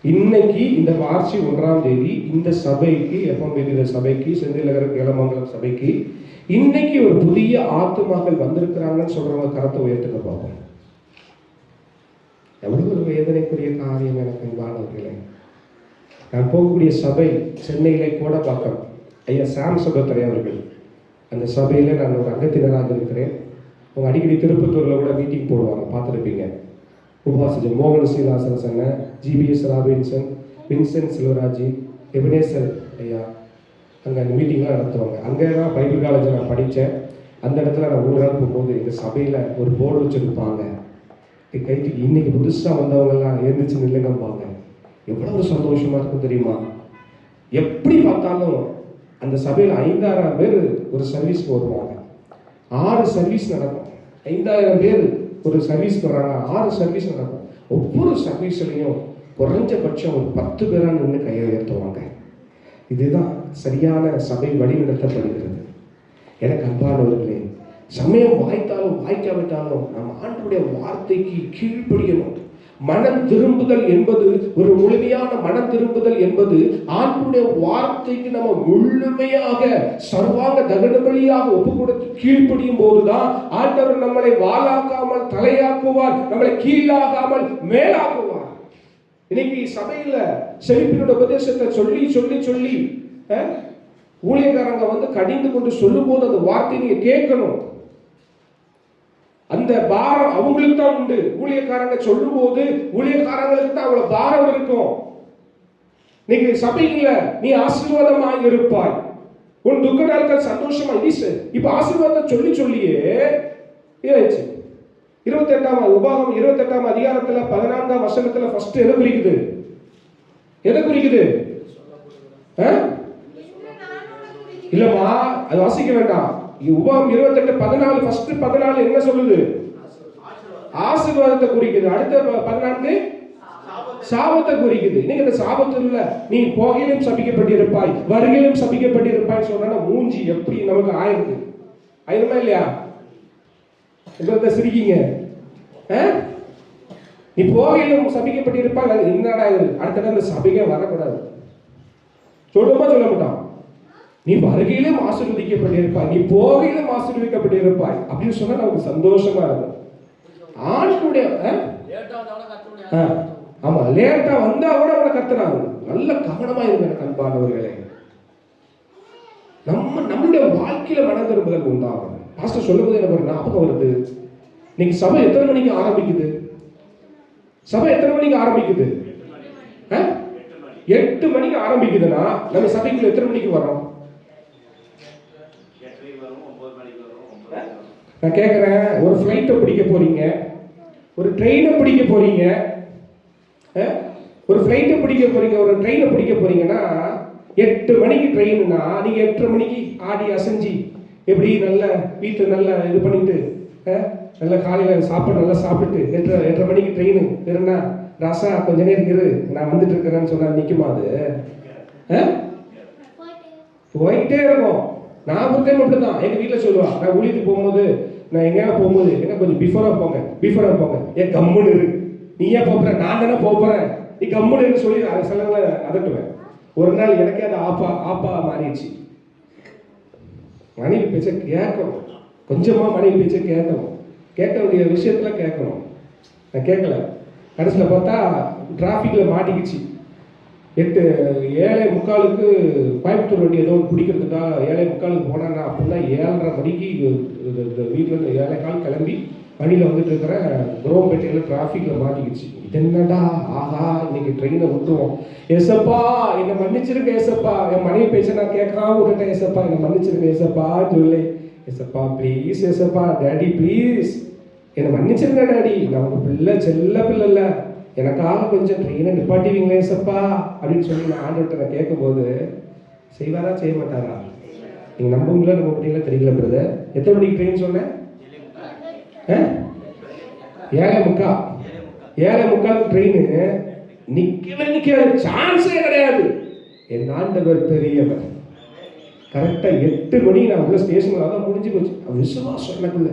இன்னைக்கு இந்த மார்ச் 1ஆம் தேதி இந்த சபைக்கு, எப்ப சபைக்கு, செந்திநகர் கேளமங்கலம் சபைக்கு இன்னைக்கு ஒரு புதிய ஆத்மாக்கள் வந்திருக்கிறாங்கன்னு சொல்றவங்க கரத்தை உயர்த்துங்க பார்ப்போம். எவ்வளவு ஒரு வேதனைக்குரிய காரியம் எனக்கு அன்பானவர்களே. நான் போகக்கூடிய சபை சென்னையிலே கோடப்பாக்கம் ஐயா சாம் சகோதரி அவர்கள். அந்த சபையில் நான் ஒரு அங்கத்தினராக இருக்கிறேன். அவங்க அடிக்கடி திருப்பத்தூரில் கூட மீட்டிங் போடுவாங்க, பார்த்துருப்பீங்க. உபாசஜன் மோகன் சீலாசன் சொன்ன, ஜிபிஎஸ் ராபின்சன், வின்சென்ட் சில்வராஜி, எபினேசர் ஐயா அங்கே அந்த மீட்டிங்லாம் நடத்துவாங்க. அங்கே தான் பைபிள் காலேஜில் நான் படித்தேன். அந்த இடத்துல நான் ஒரு நாள் போகும்போது எங்கள் சபையில் ஒரு போர்டு வச்சுருப்பாங்க. கைத்துக்கு இன்னைக்கு புதுசாக வந்தவங்கெல்லாம் எழுந்திரிச்சு நில்லுங்கம்பாங்க. எவ்வளோ ஒரு சந்தோஷமாக இருக்கும் தெரியுமா? எப்படி பார்த்தாலும் அந்த சபையில் 5000 பேர் ஒரு சர்வீஸ்க்கு வருவாங்க. 6 சர்வீஸ் நடக்கும். 5000 பேர் ஒரு சர்வீஸ்க்கு வராங்க, 6 சர்வீஸ் நடக்கும். ஒவ்வொரு சர்வீஸ்லையும் குறைஞ்சபட்சம் ஒரு 10 பேரா நின்று கையை உயர்த்துவாங்க. இதுதான் சரியான சபை வழி நடத்தப்படுகிறது. எனக்கு அன்பானவர்களே, சமயம் வாய்த்தாலும் வாய்க்காவிட்டாலும் நம்ம ஆண்டவருடைய வார்த்தைக்கு கீழ்ப்படியணும். மனம் திரும்புதல் என்பது, ஒரு முழுமையான மனம் திரும்புதல் என்பது ஆண்டவருடைய வார்த்தைக்கு நம்ம முழுமையாக சர்வாங்க தகனபலியாக ஒப்பு கொடுத்து கீழ்ப்படியும் போதுதான் ஆண்டவர் நம்மளை வாளாக்காமல் தலையாக்குவார், நம்மளை கீழாகாமல் மேலாக்குவார். இன்னைக்கு சபையில செழிப்பினோட உபதேசத்தை சொல்லி சொல்லி சொல்லி ஊழியக்காரங்க வந்து கடிந்து கொண்டு சொல்லும் போது அந்த வார்த்தையை நீங்க கேட்கணும். அந்த பாரம் அவங்களுக்கு தான் உண்டு. ஊழியக்காரங்க சொல்லும் போது ஊழியக்காரங்களுக்கு தான் அவ்வளவு பாரம் இருக்கும். நீங்க சபையில நீ ஆசீர்வாதமாக இருப்பாய், உன் துக்க நாட்கள் சந்தோஷமா. இப்ப ஆசீர்வாதத்தை சொல்லி சொல்லியே ஏச்சு 28ஆம் உபாகம் 28ஆம் அதிகாரத்துல 14ஆம் வசனத்துல ஃபர்ஸ்ட் எதை குறிக்குது? எதை குறிக்குது? இல்லம்மா, அது வாசிக்க வேண்டாம். உபாகம் 28:14 ஃபர்ஸ்ட் 14 என்ன சொல்லுது? ஆசீர்வாதத்தை குறிக்குது. அடுத்த 14 சாபத்தை குறிக்குது. நீங்க இந்த சாபத்துல நீ போகையிலும் சபிக்கப்பட்டிருப்பாய், வருகையிலும் சபிக்கப்பட்டிருப்பாய் சொன்னா மூஞ்சி எப்படி நமக்கு ஆயிருக்கு? ஆயிருமா இல்லையா? இந்த சிரிக்கீங்க. நீ போகையிலும் சபிக்கப்பட்டிருப்பாய், என்னடா அடுத்த அந்த சபைக்கே வரக்கூடாது சொல்லுமா? சொல்ல மாட்டான். நீ வருகையிலும் ஆசீர்வதிக்கப்பட்டிருப்பாய், நீ போகையிலும் ஆசீர்வதிக்கப்பட்டிருப்பாய் அப்படின்னு சொன்னா நமக்கு சந்தோஷமா இருக்கும். ஆண்டுடைய ஆமா, லேட்டா வந்தா கூட அவனை கத்துறாங்க. நல்ல கவனமா இருங்க அன்பானவர்களே. நம்மளுடைய வாழ்க்கையில மன திரும்புதல் உண்டாகும். பாஸ்டர் சொல்லும்போது எனக்கு ஒரு ஞாபகம் வருது. இன்னைக்கு சபை எத்தனை மணிக்கு ஆரம்பிக்குது? சபை எத்தனை மணிக்கு ஆரம்பிக்குது? 8 மணிக்கு ஆரம்பிக்குதுன்னா நம்ம சபைக்குள்ள எத்தனை மணிக்கு வரோம்? நான் கேட்கிறேன், ஒரு ஃப்ளைட்டை பிடிக்க போறீங்க, ஒரு ட்ரெயினை பிடிக்க போறீங்க, ஒரு ஃப்ளைட்டை பிடிக்க போறீங்க, ஒரு ட்ரெயினை பிடிக்க போறீங்கன்னா 8 மணிக்கு ட்ரெயின்னா நீங்க 8:30 மணிக்கு ஆடி அசைஞ்சி எப்படி நல்ல வீட்டில் நல்லா இது பண்ணிட்டு நல்ல காலையில் சாப்பாடு நல்லா சாப்பிட்டு 8:30 மணிக்கு ட்ரெயின் இருந்தா ராசா கொஞ்ச நேரம் இரு நான் வந்துட்டு இருக்கிறேன்னு சொன்னா நிற்குமா? அது போயிட்டே இருக்கும். நான் ஒரு டைம் மட்டும் தான் எங்கள் வீட்டில் சொல்லுவான், நான் ஊழியத்துக்கு போகும்போது நான் எங்கேயா போகும்போது எங்க கொஞ்சம் பிஃபோராக போங்க, ஏன் கம்முன்னு இரு, நீ ஏன் போகிற, நான் தானே போகிறேன், நீ கம்முன்னு இருந்து சொல்லி அதை சில அதட்டுவேன். ஒரு நாள் எனக்கே அது ஆப்பா மாறிடுச்சு. மனைவி பேச்ச கேட்கணும், கொஞ்சமாக மனைவி பேச்ச கேட்கணும், கேட்க வேண்டிய விஷயத்துல கேட்கணும். நான் கேட்கல. கடைசியில் பார்த்தா டிராஃபிக்கில் மாட்டிக்கிச்சு. 7:45 கோயம்புத்தூர் வண்டி ஏதோ பிடிக்கிறதுக்கா 7:45 போனான்னா அப்படின்னா 7:30 மணிக்கு வீட்டில் 7:15 கிளம்பி வண்டியில் வந்துட்டு இருக்கிற குரோம்பேட்டையில் டிராஃபிக்கில் மாட்டிக்கிச்சு. இது என்னடா, ஆஹா இன்னைக்கு ட்ரெயினை விட்டுருவோம், ஏசப்பா என்னை மன்னிச்சிருக்க ஏசப்பா, என் மனைவி பேச நான் கேட்காம விட்டுட்டேன் ஏசப்பா, என்னை மன்னிச்சிருக்க ஏசப்பா சொல்லி, ஏசப்பா ப்ளீஸ் ஏசப்பா, டேடி ப்ளீஸ் என்னை மன்னிச்சிருங்க டாடி, நான் உங்க பிள்ளை, செல்ல பிள்ளை இல்லை, எனக்காக கொஞ்சம் ட்ரெயினை நிப்பாட்டிவீங்களே சப்பா அப்படின்னு சொல்லி நான் ஆண்டவர்கிட்ட நான் கேட்கும்போது செய்வாரா செய்ய மாட்டாரா? நீங்கள் நம்புங்களா நம்ப மாட்டீங்களா தெரியல பிரதர். எத்தனை மணிக்கு ட்ரெயின் சொன்னேன்? 7:45. 7:45 ட்ரெயின். நிற்காது, சான்ஸே கிடையாது. என் ஆண்டவர் பெரியவர். கரெக்டாக 8 மணி நான் உள்ள ஸ்டேஷனில் தான் முடிஞ்சு போச்சு. விசுவாசம் எனக்குள்ள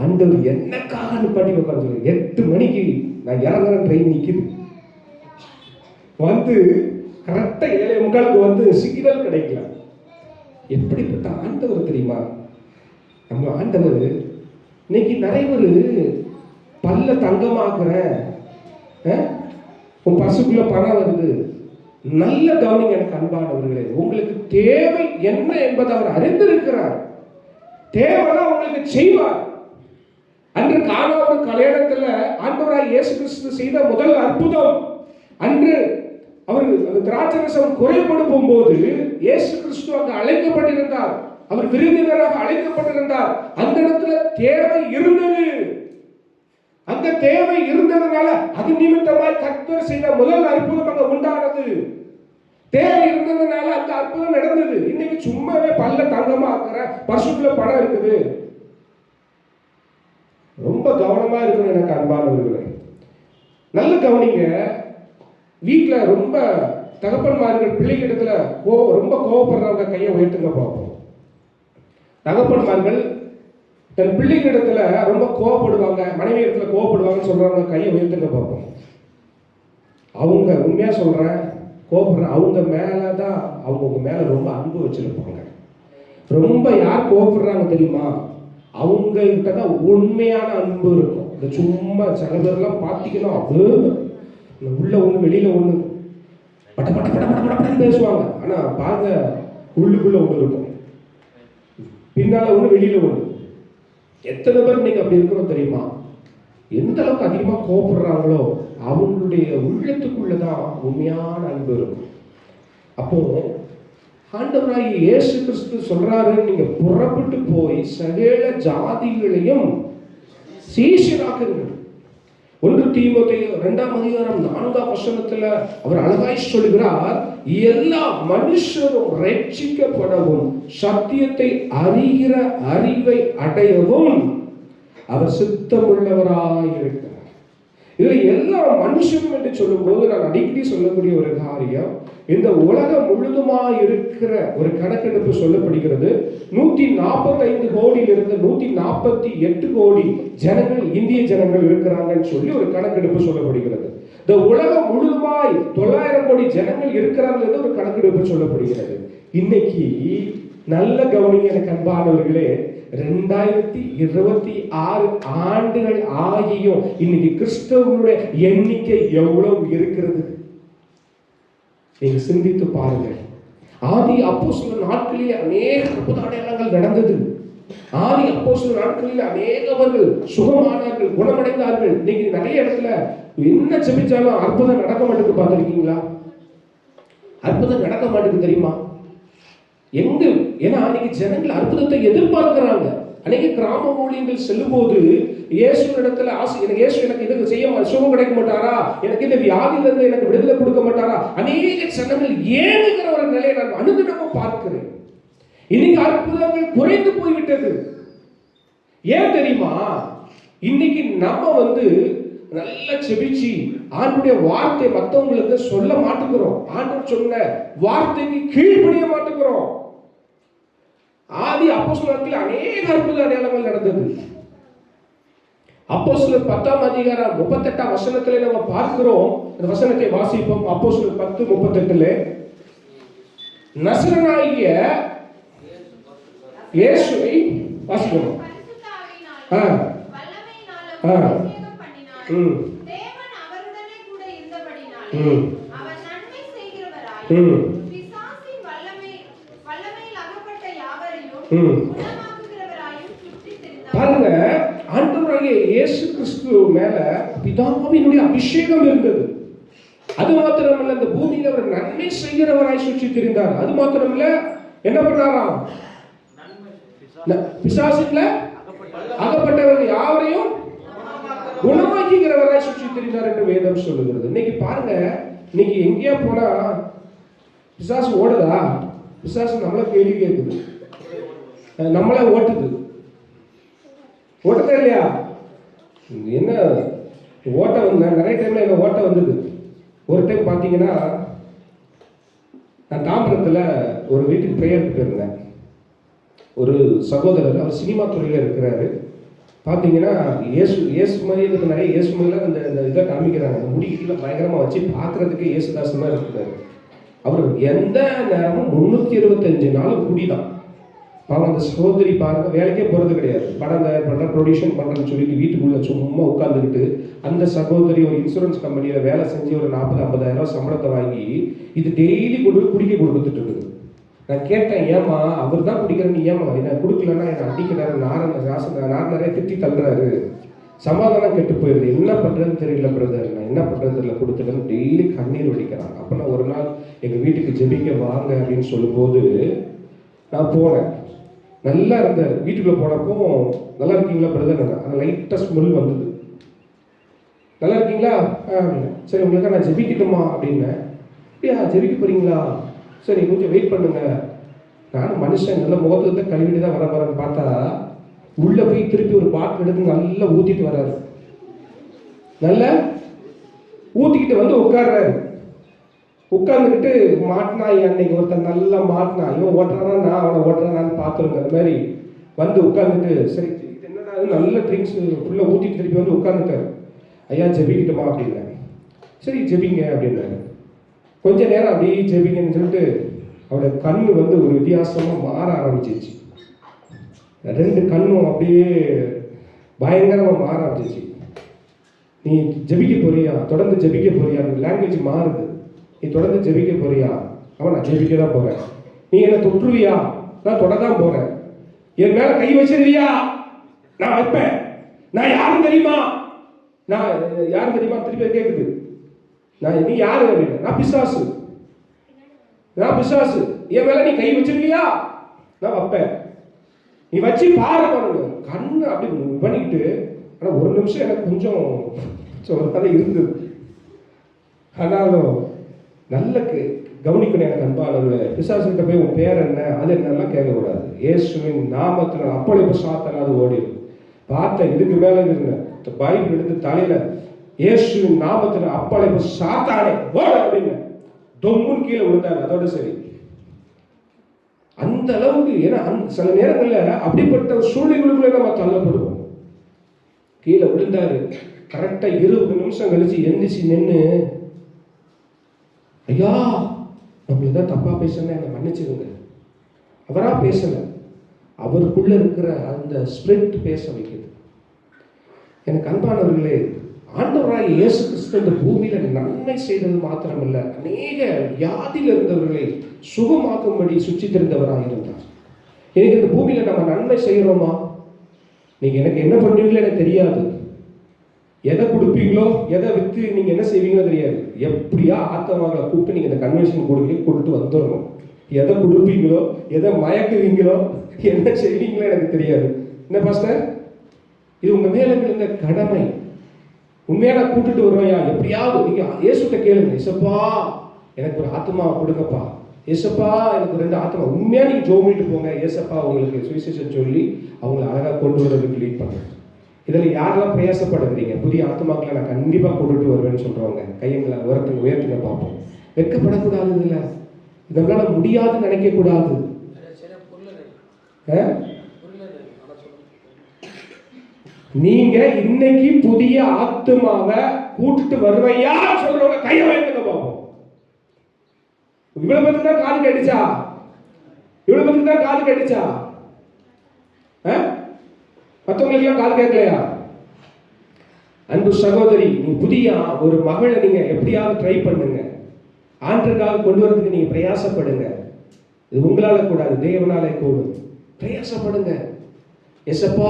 ஆண்டவர் என்னக்காக நிப்பாட்டி வைப்பாரு சொல்லி 8 மணிக்கு நான் இறங்குற ட்ரெயின் நிற்கிது. வந்து கரெக்டாக 7:45 வந்து சிக்னல் கிடைக்கல. எப்படிப்பட்ட ஆண்டவர் தெரியுமா நம்ம ஆண்டவர். இன்னைக்கு நிறைய பேர் பல்ல தங்கமாக்குறேன், உன் பசுக்குள்ள பணம் வருது. நல்ல கவனிங்க எனக்கு அன்பானவர்களே, உங்களுக்கு தேவை என்ன என்பதை அவர் அறிந்திருக்கிறார். தேவைன்னா உங்களுக்கு செய்வார். அன்று கானாவூர் கல்யாணத்துல ஆண்டவராய் இயேசு கிறிஸ்து செய்த முதல் அற்புதம், அன்று அவர் அந்த திராட்சரசம் குறைபடும் போது இயேசு கிறிஸ்து அங்கு அழைக்கப்பட்டிருந்தார். அவர் விருந்தினராக அழைக்கப்பட்டிருந்தார். அந்த இடத்துல தேவை இருந்தது. அந்த தேவை இருந்ததுனால அது நிமித்தமாய் கர்த்தர் செய்த முதல் அற்புதம் அங்க உண்டானது. தேவை இருந்ததுனால அந்த அற்புதம் நடந்தது. இன்னைக்கு சும்மாவே பல்ல தங்கமா ஆக்குற, பசுக்குள்ள பணம் இருக்குது. ரொம்ப கவனமா இருக்கணும் எனக்கு அன்பானவர்களே. நல்ல கவனிங்க. வீட்டுல ரொம்ப தகப்பன்மார்கள் பிள்ளைகிடத்துல ரொம்ப கோவப்படுறவங்க கையை உயர்த்துங்க பார்ப்போம். தகப்பன்மார்கள் தன் பிள்ளைகளிடத்துல ரொம்ப கோவப்படுவாங்க, மனைவி இடத்துல கோவப்படுவாங்கன்னு சொல்றவங்க கையை உயர்த்துங்க பார்ப்போம். அவங்க உண்மையா சொல்றேன், கோபப்படுற அவங்க மேலதான் அவங்க உங்க மேல ரொம்ப அன்பு வச்சிருப்பாங்க. ரொம்ப யார் கோபப்படுறாங்க தெரியுமா? அவங்க கிட்ட தான் உண்மையான அன்பு இருக்கும். இந்த சும்மா சில பேர்லாம் பார்த்தீங்கன்னா அது உள்ள ஒண்ணு வெளியில ஒண்ணு பட்ட பட்ட பட்ட பட்ட பட்டன்னு பேசுவாங்க. ஆனா பாருங்க, உள்ளுக்குள்ள ஒண்ணு இருக்கும், பின்னால ஒண்ணு வெளியில ஒண்ணு. எத்தனை பேர் நீங்க அப்படி இருக்கிறோம் தெரியுமா? எந்த அளவுக்கு அதிகமா கோபப்படுறாங்களோ அவங்களுடைய உள்ளத்துக்குள்ளதான் உண்மையான அன்பு இருக்கும். அப்போ ஆண்டவராகிய இயேசு கிறிஸ்து சொல்றாரு, நீங்க புறப்பட்டு போய் சகல ஜாதிகளையும் சீஷராக்குங்கள். 1 தீமோத்தேயு 2:4 அவர் அழகாய் சொல்கிறார், எல்லா மனுஷரும் ரட்சிக்கப்படவும் சத்தியத்தை அறிகிற அறிவை அடையவும் அவர் சித்தமுள்ளவராய் இருக்கிறார். இதுல எல்லா மனுஷரும் என்று சொல்லும் போது நான் அடிக்கடி சொல்லக்கூடிய ஒரு காரியம், இந்த உலகம் முழுதுமா இருக்கிற ஒரு கணக்கெடுப்பு சொல்லப்படுகிறது. 145 கோடியிலிருந்து 148 கோடி ஜனங்கள், இந்திய ஜனங்கள் இருக்கிறாங்கன்னு சொல்லி ஒரு கணக்கெடுப்பு சொல்லப்படுகிறது. இந்த உலகம் முழுதுமாய் 900 கோடி ஜனங்கள் இருக்கிறார்கள் என்று ஒரு கணக்கெடுப்பு சொல்லப்படுகிறது. இன்னைக்கு நல்ல கவனிங்க எனக்கு அன்பானவர்களே, 2026 ஆண்டுகள் ஆகியும் இன்னைக்கு கிறிஸ்தவர்களுடைய எண்ணிக்கை எவ்வளவு இருக்கிறது நீங்க சிந்தித்து பாருங்கள். ஆதி அப்போஸ்தலர் நாட்களிலே அநேக அற்புத அடையாளங்கள் நடந்தது. ஆதி அப்போஸ்தலர் நாட்களில் அநேகவர்கள் சுகமானார்கள், குணமடைந்தார்கள். இன்னைக்கு நிறைய இடத்துல என்ன ஜெபிச்சாலும் அற்புதம் நடக்க மாட்டேங்குது. பார்த்திருக்கீங்களா? அற்புதம் நடக்க மாட்டேங்குது தெரியுமா? எங்க? ஏன்னா இன்னைக்கு ஜனங்கள் அற்புதத்தை எதிர்பார்க்கிறாங்க. அநேக கிராம ஊழியர்கள் செல்லும் போது இயேசு இடத்துல இயேசு எனக்கு இது செய்ய சுகம் கிடைக்க மாட்டாரா, எனக்கு இந்த வியாதியில இருந்து எனக்கு விடுதலை கொடுக்க மாட்டாரா, அநேக ஜனங்கள் ஏங்குகிற ஒரு நிலையை நான் அனுதினமும் பார்க்கிறேன். இன்னைக்கு அற்புதங்கள் குறைந்து போய்விட்டது. ஏன் தெரியுமா? இன்னைக்கு நம்ம நல்ல செபிச்சு ஆண்டுடைய வார்த்தை மற்றவங்களுக்கு சொல்ல மாட்டேங்கிறோம். ஆண்டவர் சொன்ன வார்த்தைக்கு கீழ்ப்படிய மாட்டேங்கிறோம். ஆதி அப்போஸ்தலர்கள் அநேக அற்புத அடையாளங்கள் நடந்தது. அப்போஸ்தலர் 10:38 நம்ம பார்க்கிறோம். இந்த வசனத்தை வாசிப்போம். அப்போஸ்தலர் 10:38 நசரேயனாகிய இயேசுவை வாசிக்கிறோம். தேவன் அவருடனே கூட இருந்தபடியால் அவர் நன்மை செய்கிறவராய் பிசாசின் வல்லமையில் அகப்பட்ட யாவரையும் குணமாக்குகிறவராயும் சுற்றித் திரிந்தார். பாருங்க, ஆண்டவராகிய இயேசு கிறிஸ்து மேல பிதாவினுடைய அபிஷேகம் இருந்தது. அது மாத்திரமல்ல, இந்த பூமியில அவர் நன்மை செய்கிறவராய் சுற்றி திரிந்தார். அது மாத்திரமல்ல, என்ன பண்ணாராம்? பிசாசின்ல அகப்பட்டவர்கள் யாவரையும் குணமாக்குகிறவராய் சுற்றி திரிந்தார் என்று வேதம் சொல்லுகிறது. இன்னைக்கு பாருங்க, இன்னைக்கு எங்கேயா போனா பிசாசு ஓடுதா? பிசாசு நம்மள கேள்வி கேட்குது, நம்மள ஓட்டுது. ஓட்டதே இல்லையா? என்ன ஓட்ட வந்த நிறைய டைம்ல என்ன ஓட்ட வந்தது. ஒரு டைம் பார்த்தீங்கன்னா, நான் தாம்பரத்தில் ஒரு வீட்டுக்கு ப்ரேயருக்கு போயிருந்தேன். ஒரு சகோதரர், அவர் சினிமா துறையில் இருக்கிறாரு. பார்த்தீங்கன்னா இயேசு மாதிரி இருக்கிற நிறைய இயேசு மாதிரிலாம் அந்த இதை காமிக்கிறாங்க. அந்த முடிக்கெல்லாம் பயங்கரமாக வச்சு பார்க்குறதுக்கு இயேசுதாசமாக இருக்கிறாரு. அவர் எந்த நேரமும் 365 நாள் குடிதான். அவங்க அந்த சகோதரி பாருங்க, வேலைக்கே போகிறது கிடையாது. படம் தயார் பண்ணுற, ப்ரொடியூஷன் பண்ணுறேன்னு சொல்லிட்டு வீட்டுக்குள்ளே சும்மா உட்காந்துக்கிட்டு, அந்த சகோதரி ஒரு இன்சூரன்ஸ் கம்பெனியில் வேலை செஞ்சு ஒரு 40-50,000 சம்பளத்தை வாங்கி இது டெய்லி கொண்டு போய் குடிக்க கொடுத்துட்டு இருக்குது. நான் கேட்டேன், ஏமா அவர் தான் குடிக்கிறேன்னு ஏமா என்ன கொடுக்கலன்னா என்னை அடிக்கிறாரு, நார் நிறைய திட்டி தள்ளுறாரு, சமாதானம் கெட்டு போயிடுது, என்ன பண்ணுறதுன்னு தெரியல பிரதர், நான் என்ன பண்ணுறது தெரியல, கொடுத்துட்டேன்னு டெய்லி கண்ணீர் வடிக்கிறாங்க. அப்போ நான் ஒரு நாள் எங்கள் வீட்டுக்கு ஜெபிக்க வாங்க அப்படின்னு சொல்லும்போது நான் போனேன். நல்லா இருந்தார். வீட்டுக்குள்ளே போனப்போ நல்லா இருக்கீங்களா பிரதர், அந்த லைட்டாக ஸ்மெல் வந்தது. நல்லா இருக்கீங்களா அப்படின்னா, சரி உங்களுக்கு நான் ஜெபிக்கட்டுமா அப்படின்னேன். அப்படியா ஜெபிக்க போறீங்களா, சரி கொஞ்சம் வெயிட் பண்ணுங்க. நானும் மனுஷன் நல்ல முகத்தை கழுவிட்டு தான் வர போறேன்னு பார்த்தா, உள்ள போய் திருப்பி ஒரு பாட்டில் எடுத்து நல்லா ஊத்திட்டு வர்றாரு. நல்லா ஊத்திக்கிட்டு வந்து உட்கார்றாரு. உட்கார்ந்துக்கிட்டு மாட்டினாய், அன்னைக்கு ஒருத்தன் நல்லா மாட்டினா, இவன் ஓட்டுறானா நான் அவனை ஓட்டுறானான்னு பார்த்துருங்கிற மாதிரி வந்து உட்காந்துட்டு, சரி இது என்னடா நல்ல ட்ரிங்க்ஸ் ஃபுல்லாக ஊற்றிட்டு திருப்பி வந்து உட்காந்துட்டாரு. ஐயா ஜெபிக்கிட்டோமா அப்படின்னேன். சரி ஜெபிங்க அப்படின்னாரு. கொஞ்ச நேரம் அப்படியே ஜெபிங்கன்னு சொல்லிட்டு அவரோட கண்ணு வந்து ஒரு வித்தியாசமாக மாற ஆரம்பிச்சிச்சு. 2 கண்ணும் அப்படியே பயங்கரமாக மாற ஆரம்பிச்சிச்சு. நீ ஜெபிக்க போறியா, தொடர்ந்து ஜெபிக்க போறியா, லாங்குவேஜ் மாறுது. நீ தொடர்ந்து ஜெபிக்க போறியா? அவன் நான் ஜெபிக்க தான் போறேன். நீ என்ன தொற்றுவியா? நான் தொட தான் போறேன். என் மேல கை வச்சிருவியா? நான் வைப்பேன். நான் யாரும் தெரியுமா? நான் யாரும் தெரியுமா? திருப்பி கேட்குது. நீ யாரு அப்படின்னு. நான் பிசாசு. நான் பிசாசு. என் மேல நீ கை வச்சிருவியா? நான் வைப்பேன். நீ வச்சு பாரு பாருங்க. கண்ணு அப்படி பண்ணிக்கிட்டு, ஆனா ஒரு நிமிஷம் எனக்கு கொஞ்சம் சொல்றதால இருந்தது. ஆனாலும் நல்ல கவனிக்கணும் எனக்கு அன்பானவர்களே. பிசாசுகிட்ட போய் உன் பேர் என்ன, அது என்னெல்லாம் கேட்கக்கூடாது. இயேசுவின் நாமத்தில் அப்பொழுது இப்போ சாத்தனாது ஓடிடும். பார்த்தேன், இதுக்கு மேலே இருந்தேன். பைபிள் எடுத்து தலையில இயேசுவின் நாமத்தில் அப்பொழுது இப்போ சாத்தானே ஓட அப்படின்னு தொம்முன்னு கீழே விழுந்தாரு. அதோட சரி. அந்த அளவுக்கு, ஏன்னா சில நேரங்களில் அப்படிப்பட்ட சூழ்நிலைகளுக்குள்ளே நம்ம தள்ளப்படுவோம். கீழே விழுந்தாரு. கரெக்டா 20 நிமிஷம் கழிச்சு எந்திரிச்சு நின்று, ஐயா நம்ம ஏதாவது தப்பா பேசுனா என்னை மன்னிச்சிருங்க. அவரா பேசல, அவருக்குள்ள இருக்கிற அந்த ஸ்பிரிட் பேச வைக்குது. எனக்கு அன்பானவர்களே, ஆண்டவராய் இயேசு கிறிஸ்து இந்த பூமியில நன்மை செய்தது மாத்திரமல்ல, அநேக வியாதியில் இருந்தவர்களை சுகமாக்கும்படி சுற்றி தெரிந்தவராக இருந்தார். எனக்கு இந்த பூமியில நம்ம நன்மை செய்யறோமா? நீங்க எனக்கு என்ன பண்ணுவீங்களோ எனக்கு தெரியாது. எதை கொடுப்பீங்களோ, எதை விற்று நீங்கள் என்ன செய்வீங்களோ தெரியாது. எப்படியா ஆத்தமாகளை கூப்பிட்டு நீங்கள் இந்த கன்வென்ஷன் கூப்பிட்டு வந்துடணும். எதை கொடுப்பீங்களோ, எதை மயக்குவீங்களோ, என்ன செய்வீங்களோ எனக்கு தெரியாது. என்ன பாஸ்டர், இது உங்கள் மேலே விழுந்த கடமை. உண்மையாக நான் கூப்பிட்டுட்டு வருவேயா, எப்படியாவது நீங்கள் இயேசுட்ட கேளுங்க, இயேசப்பா எனக்கு ஒரு ஆத்மா கொடுங்கப்பா, இயேசப்பா எனக்கு 2 ஆத்மா. உண்மையாக நீங்கள் ஜோம் பண்ணிட்டு போங்க, இயேசப்பா உங்களுக்கு சுவிசேஷம் சொல்லி அவங்களை அழகாக கொண்டு வரதுக்கு லீட் பண்ணுறேன். இதில் யாரெல்லாம் பிரயாசப்படுறீங்க, புதிய ஆத்மாக்களை நான் கண்டிப்பாக கொண்டுட்டு வருவேன்னு சொல்கிறவங்க கையங்களை உயர்த்துங்க பார்ப்போம். வெட்கப்படக்கூடாது. இதில் இதெல்லாம் முடியாதுன்னு நினைக்கக்கூடாது. நீங்க இன்னைக்கு புதிய ஆத்மாவை கூட்டிட்டு வருவையா சொல்றவங்க கையை உயர்த்துங்க பார்ப்போம். இவ்வளவு பேருக்கு தான் காது கடிச்சா? இவ்வளவு பேருக்கு தான் காது கடிச்சா? மற்றவங்களுக்கு காது கேட்கலையா? அன்பு சகோதரி, நீ புதிய ஒரு மகளை நீங்க எப்படியாவது ட்ரை பண்ணுங்க. ஆண்டுக்காக கொண்டு வரதுக்கு நீங்க பிரயாசப்படுங்க. இது உங்களால கூடாது, தேவனாலே கூடும். பிரயாசப்படுங்க. எசப்பா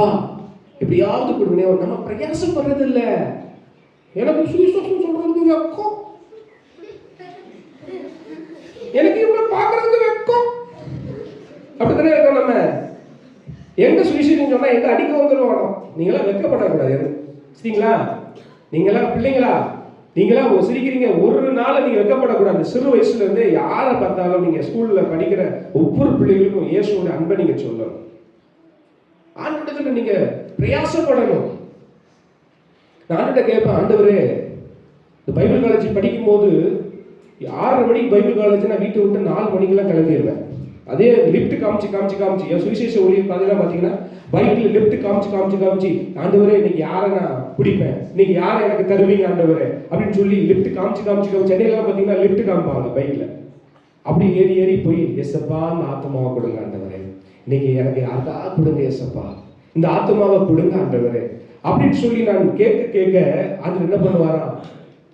எப்படியாவது கொடுங்க. நம்ம பிரயாசப்படுறது இல்ல. எனக்கு சுவிசேஷம் சொல்றதுக்கு வெக்கம், எனக்கு இவங்களை பார்க்கறதுக்கு வெக்கம். அப்படித்தானே இருக்கோம் நம்ம. எங்க சுவிசேஷம் சொன்னா எங்க அடிக்க வந்துடும். நீங்களாம் வெக்கப்படக்கூடாது சரிங்களா? நீங்களாம் பிள்ளைங்களா, நீங்களாம் சிரிக்கிறீங்க. ஒரு நாள் நீங்க வெட்கப்படக்கூடாது. சிறு வயசுல இருந்தே யாரை பார்த்தாலும் நீங்க ஸ்கூல்ல படிக்கிற ஒவ்வொரு பிள்ளைகளுக்கும் இயேசுவோட அன்பை நீங்க சொல்லணும். ஆண்டவரிடத்துல நீங்க பிரயாசப்படணும். நான் ஆண்டவர்கிட்ட கேட்பேன், ஆண்டவரே இந்த பைபிள் காலேஜ் படிக்கும் போது 6:30 மணிக்கு பைபிள் காலேஜ் வீட்டை விட்டு 4 மணிக்கெல்லாம் கிளம்பிடுவேன். அதே லிப்ட் காமிச்சு என் சுவிசேஷ ஊழியர் பார்த்தீங்கன்னா பைக்ல லிப்ட் காமிச்சு ஆண்டவரே இன்னைக்கு யாரை நான் பிடிப்பேன், இன்னைக்கு யாரை எனக்கு தருவீங்க ஆண்டவரே அப்படின்னு சொல்லி லிப்ட் காமிச்சு சென்னையிலாம் பார்த்தீங்கன்னா லிப்ட் காமிப்பாங்க பைக்ல. அப்படி ஏறி போய் எஸ்ஸப்பா இந்த ஆத்மாவை கொடுங்க ஆண்டவரே, இன்னைக்கு எனக்கு யாருக்கா கொடுங்க எஸ்ஸப்பா, இந்த ஆத்மாவை கொடுங்க ஆண்டவரே அப்படின்னு சொல்லி நான் கேட்க அது என்ன பண்ணுவாரா,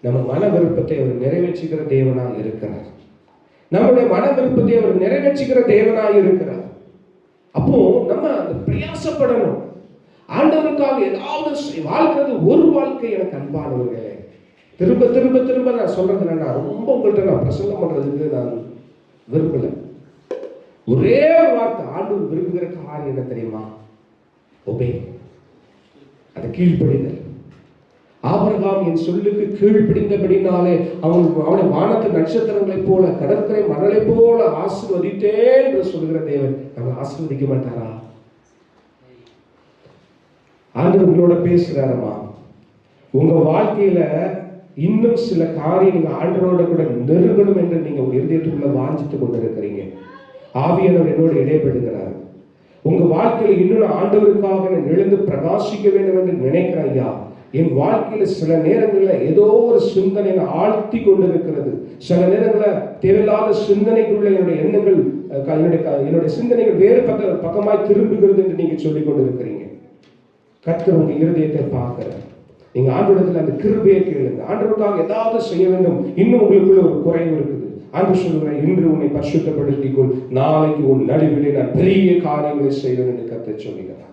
நம்ம மன விருப்பத்தை அவர் நிறைவேற்றுகிற தேவனாக இருக்கிறார். நம்முடைய மன விருப்பத்தை அவர் நிறைவேற்றுகிற தேவனாக இருக்கிறார். அப்போ நம்ம பிரயாசப்படணும். ஆண்டவருக்காக ஏதாவது வாழ்கிறது ஒரு வாழ்க்கை. எனக்கு அன்பானவர்களே, திரும்ப நான் சொல்றது என்னன்னா, ரொம்ப உங்கள்கிட்ட நான் பிரசங்கம் பண்றதுக்கு நான் விரும்பல. ஒரே ஒரு வார்த்தை, ஆண்டவர் விரும்புகிற காரியம் என்ன தெரியுமா? ஒபே, அது கீழ்ப்படிதல். ஆபிரகாம் என் சொல்லுக்கு கீழ்ப்படிந்தபடினாலே அவனை வானத்து நட்சத்திரங்களைப் போல கடற்கரை மணலை போல ஆசீர்வதித்தேன் என்று சொல்லுகிற தேவன் நம்ம ஆசீர்வதிக்க மாட்டாரா? ஆண்டவர் உங்களோட பேசுறாரம்மா. உங்க வாழ்க்கையில இன்னும் சில காரியம் நீங்க ஆண்டவரோட கூட நெருங்கணும் என்று நீங்க உங்க இருதயத்துக்குள்ள வாஞ்சித்து கொண்டிருக்கிறீங்க. ஆவியானவர் என்னோட இடைபடுகிறார். உங்க வாழ்க்கையில இன்னும் ஆண்டவருக்காக நான் எழுந்து பிரகாசிக்க வேண்டும் என்று நினைக்கிறேன். ஐயா, என் வாழ்க்கையில சில நேரங்களில் ஏதோ ஒரு சிந்தனை ஆழ்த்தி கொண்டிருக்கிறது. சில நேரங்களில் தேவையில்லாத சிந்தனைக்குள்ள என்னுடைய எண்ணங்கள் என்னுடைய சிந்தனைகள் வேறு பக்கமாய் திரும்புகிறது என்று நீங்க சொல்லிக் கொண்டிருக்கிறீங்க. கர்த்தர் உங்க இருதயத்தை பார்க்கிறார். நீங்க ஆண்டவரிடத்தில் அந்த கிருபையை கேளுங்க. ஆண்டவருக்காக ஏதாவது செய்ய வேண்டும். இன்னும் உங்களுக்குள்ள ஒரு குறைவு இருக்குது. ஆண்டவர் சொல்லுகிறேன், இன்று உன்னை பரிசுத்தப்படுத்திக் கொள், நாளைக்கு உன் நடுவிலே நான் பெரிய காரியங்களை செய்வேன் என்று கர்த்தர் சொல்லுகிறார்.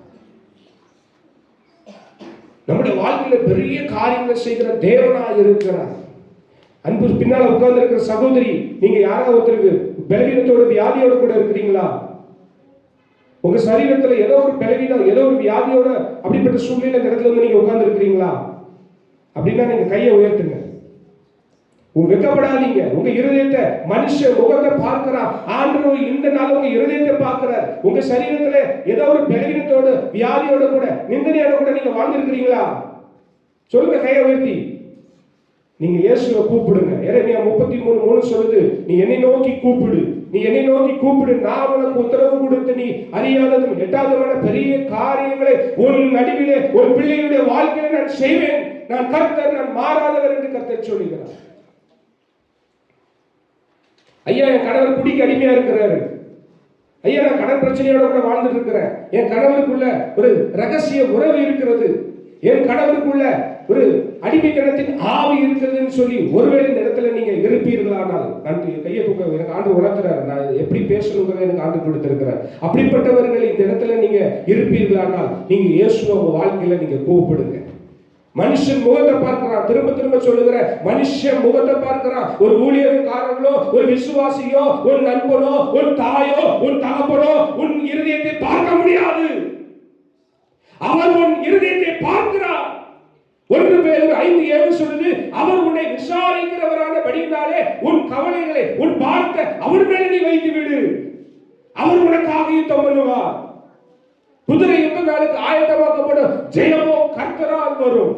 நம்முடைய வாழ்க்கையில பெரிய காரியங்களை செய்கிற தேவனாக இருக்கிறார். அன்பு பின்னால உட்கார்ந்து இருக்கிற சகோதரி, நீங்க யாராவது ஒருத்தருக்கு பலவீனத்தோட வியாதியோட கூட இருக்கிறீங்களா? உங்க சரீரத்துல ஏதோ ஒரு பலவீனம், ஏதோ ஒரு வியாதியோட அப்படிப்பட்ட சூழ்நிலை இந்த இடத்துல வந்து நீங்க உட்கார்ந்து இருக்கிறீங்களா? அப்படின்னா நீங்க கையை உயர்த்துங்க. வெட்கப்படாதீங்க. உங்க இருதயத்தை மனுஷ முகத்தை பார்க்கிறார். ஆண்டவர் இந்த நாள் உங்க இருதயத்தை பார்க்கிறார். உங்க சரீரத்துல ஏதோ ஒரு பலவீனத்தோடு வியாதியோட கூட நிந்தனையோட கூட நீங்க வாழ்ந்திருக்கிறீங்களா? சொல்லுங்க கையை உயர்த்தி. நீங்க இயேசுவை கூப்பிடுங்க. எரேமியா 33:3 சொல்லுது, நீ என்னை நோக்கி கூப்பிடு, நீ என்னை நோக்கி கூப்பிடு, நான் உனக்கு உத்தரவு கொடுத்து நீ அறியாததும் எட்டாததுமான பெரிய காரியங்களை உன் நடுவிலே ஒரு பிள்ளையுடைய வாழ்க்கையில நான் செய்வேன். நான் கர்த்தர், நான் மாறாதவர் என்று கர்த்தர் சொல்லுகிறார். ஐயா, என் கணவர் குடிக்கு அடிமையா இருக்கிறாரு. ஐயா, நான் கடன் பிரச்சனையோட கூட வாழ்ந்துட்டு இருக்கிறேன். என் கணவருக்குள்ள ஒரு ரகசிய உறவு இருக்கிறது. என் கணவருக்குள்ள ஒரு அடிமைத்தனத்தின் ஆவி இருக்கிறதுன்னு சொல்லி ஒருவேளை இந்த இடத்துல நீங்க இருப்பீர்களானால், நான் கையை தூக்க, எனக்கு ஆண்டு உணர்த்துறாரு, நான் எப்படி பேசணுங்கிறத எனக்கு ஆண்டு கொடுத்திருக்கிறார். அப்படிப்பட்டவர்கள் இந்த இடத்துல நீங்க இருப்பீர்களானால் நீங்க இயேசுவை உங்க வாழ்க்கையில நீங்க கூப்பிடுங்க. மனுஷன் முகத்தை பார்க்கிறான். திரும்ப சொல்லுகிற, மனுஷன் முகத்தை பார்க்கிறான். ஒரு ஊழியக்காரர்களோ, ஒரு விசுவாசியோ, ஒரு நண்பனோ, ஒரு தாயோ, ஒரு தகப்பனோ உன் இருதயத்தை பார்க்க முடியாது. அவர் உன் இருதயத்தை பார்க்கிறார். 1 பேதுரு 5:7 சொல்லுது, அவர் உன்னை விசாரிக்கிறவரானபடியினாலே உன் கவலைகளை, உன் பாரத்தை அவர் மேலே நீ வைத்து விடு. அவர் உனக்காக யுத்தம் பண்ணுவார். குதிரை யுத்த நாளுக்கு ஆயத்தமாக்கப்படும் ஜெயமோ கர்த்தரால் வரும்.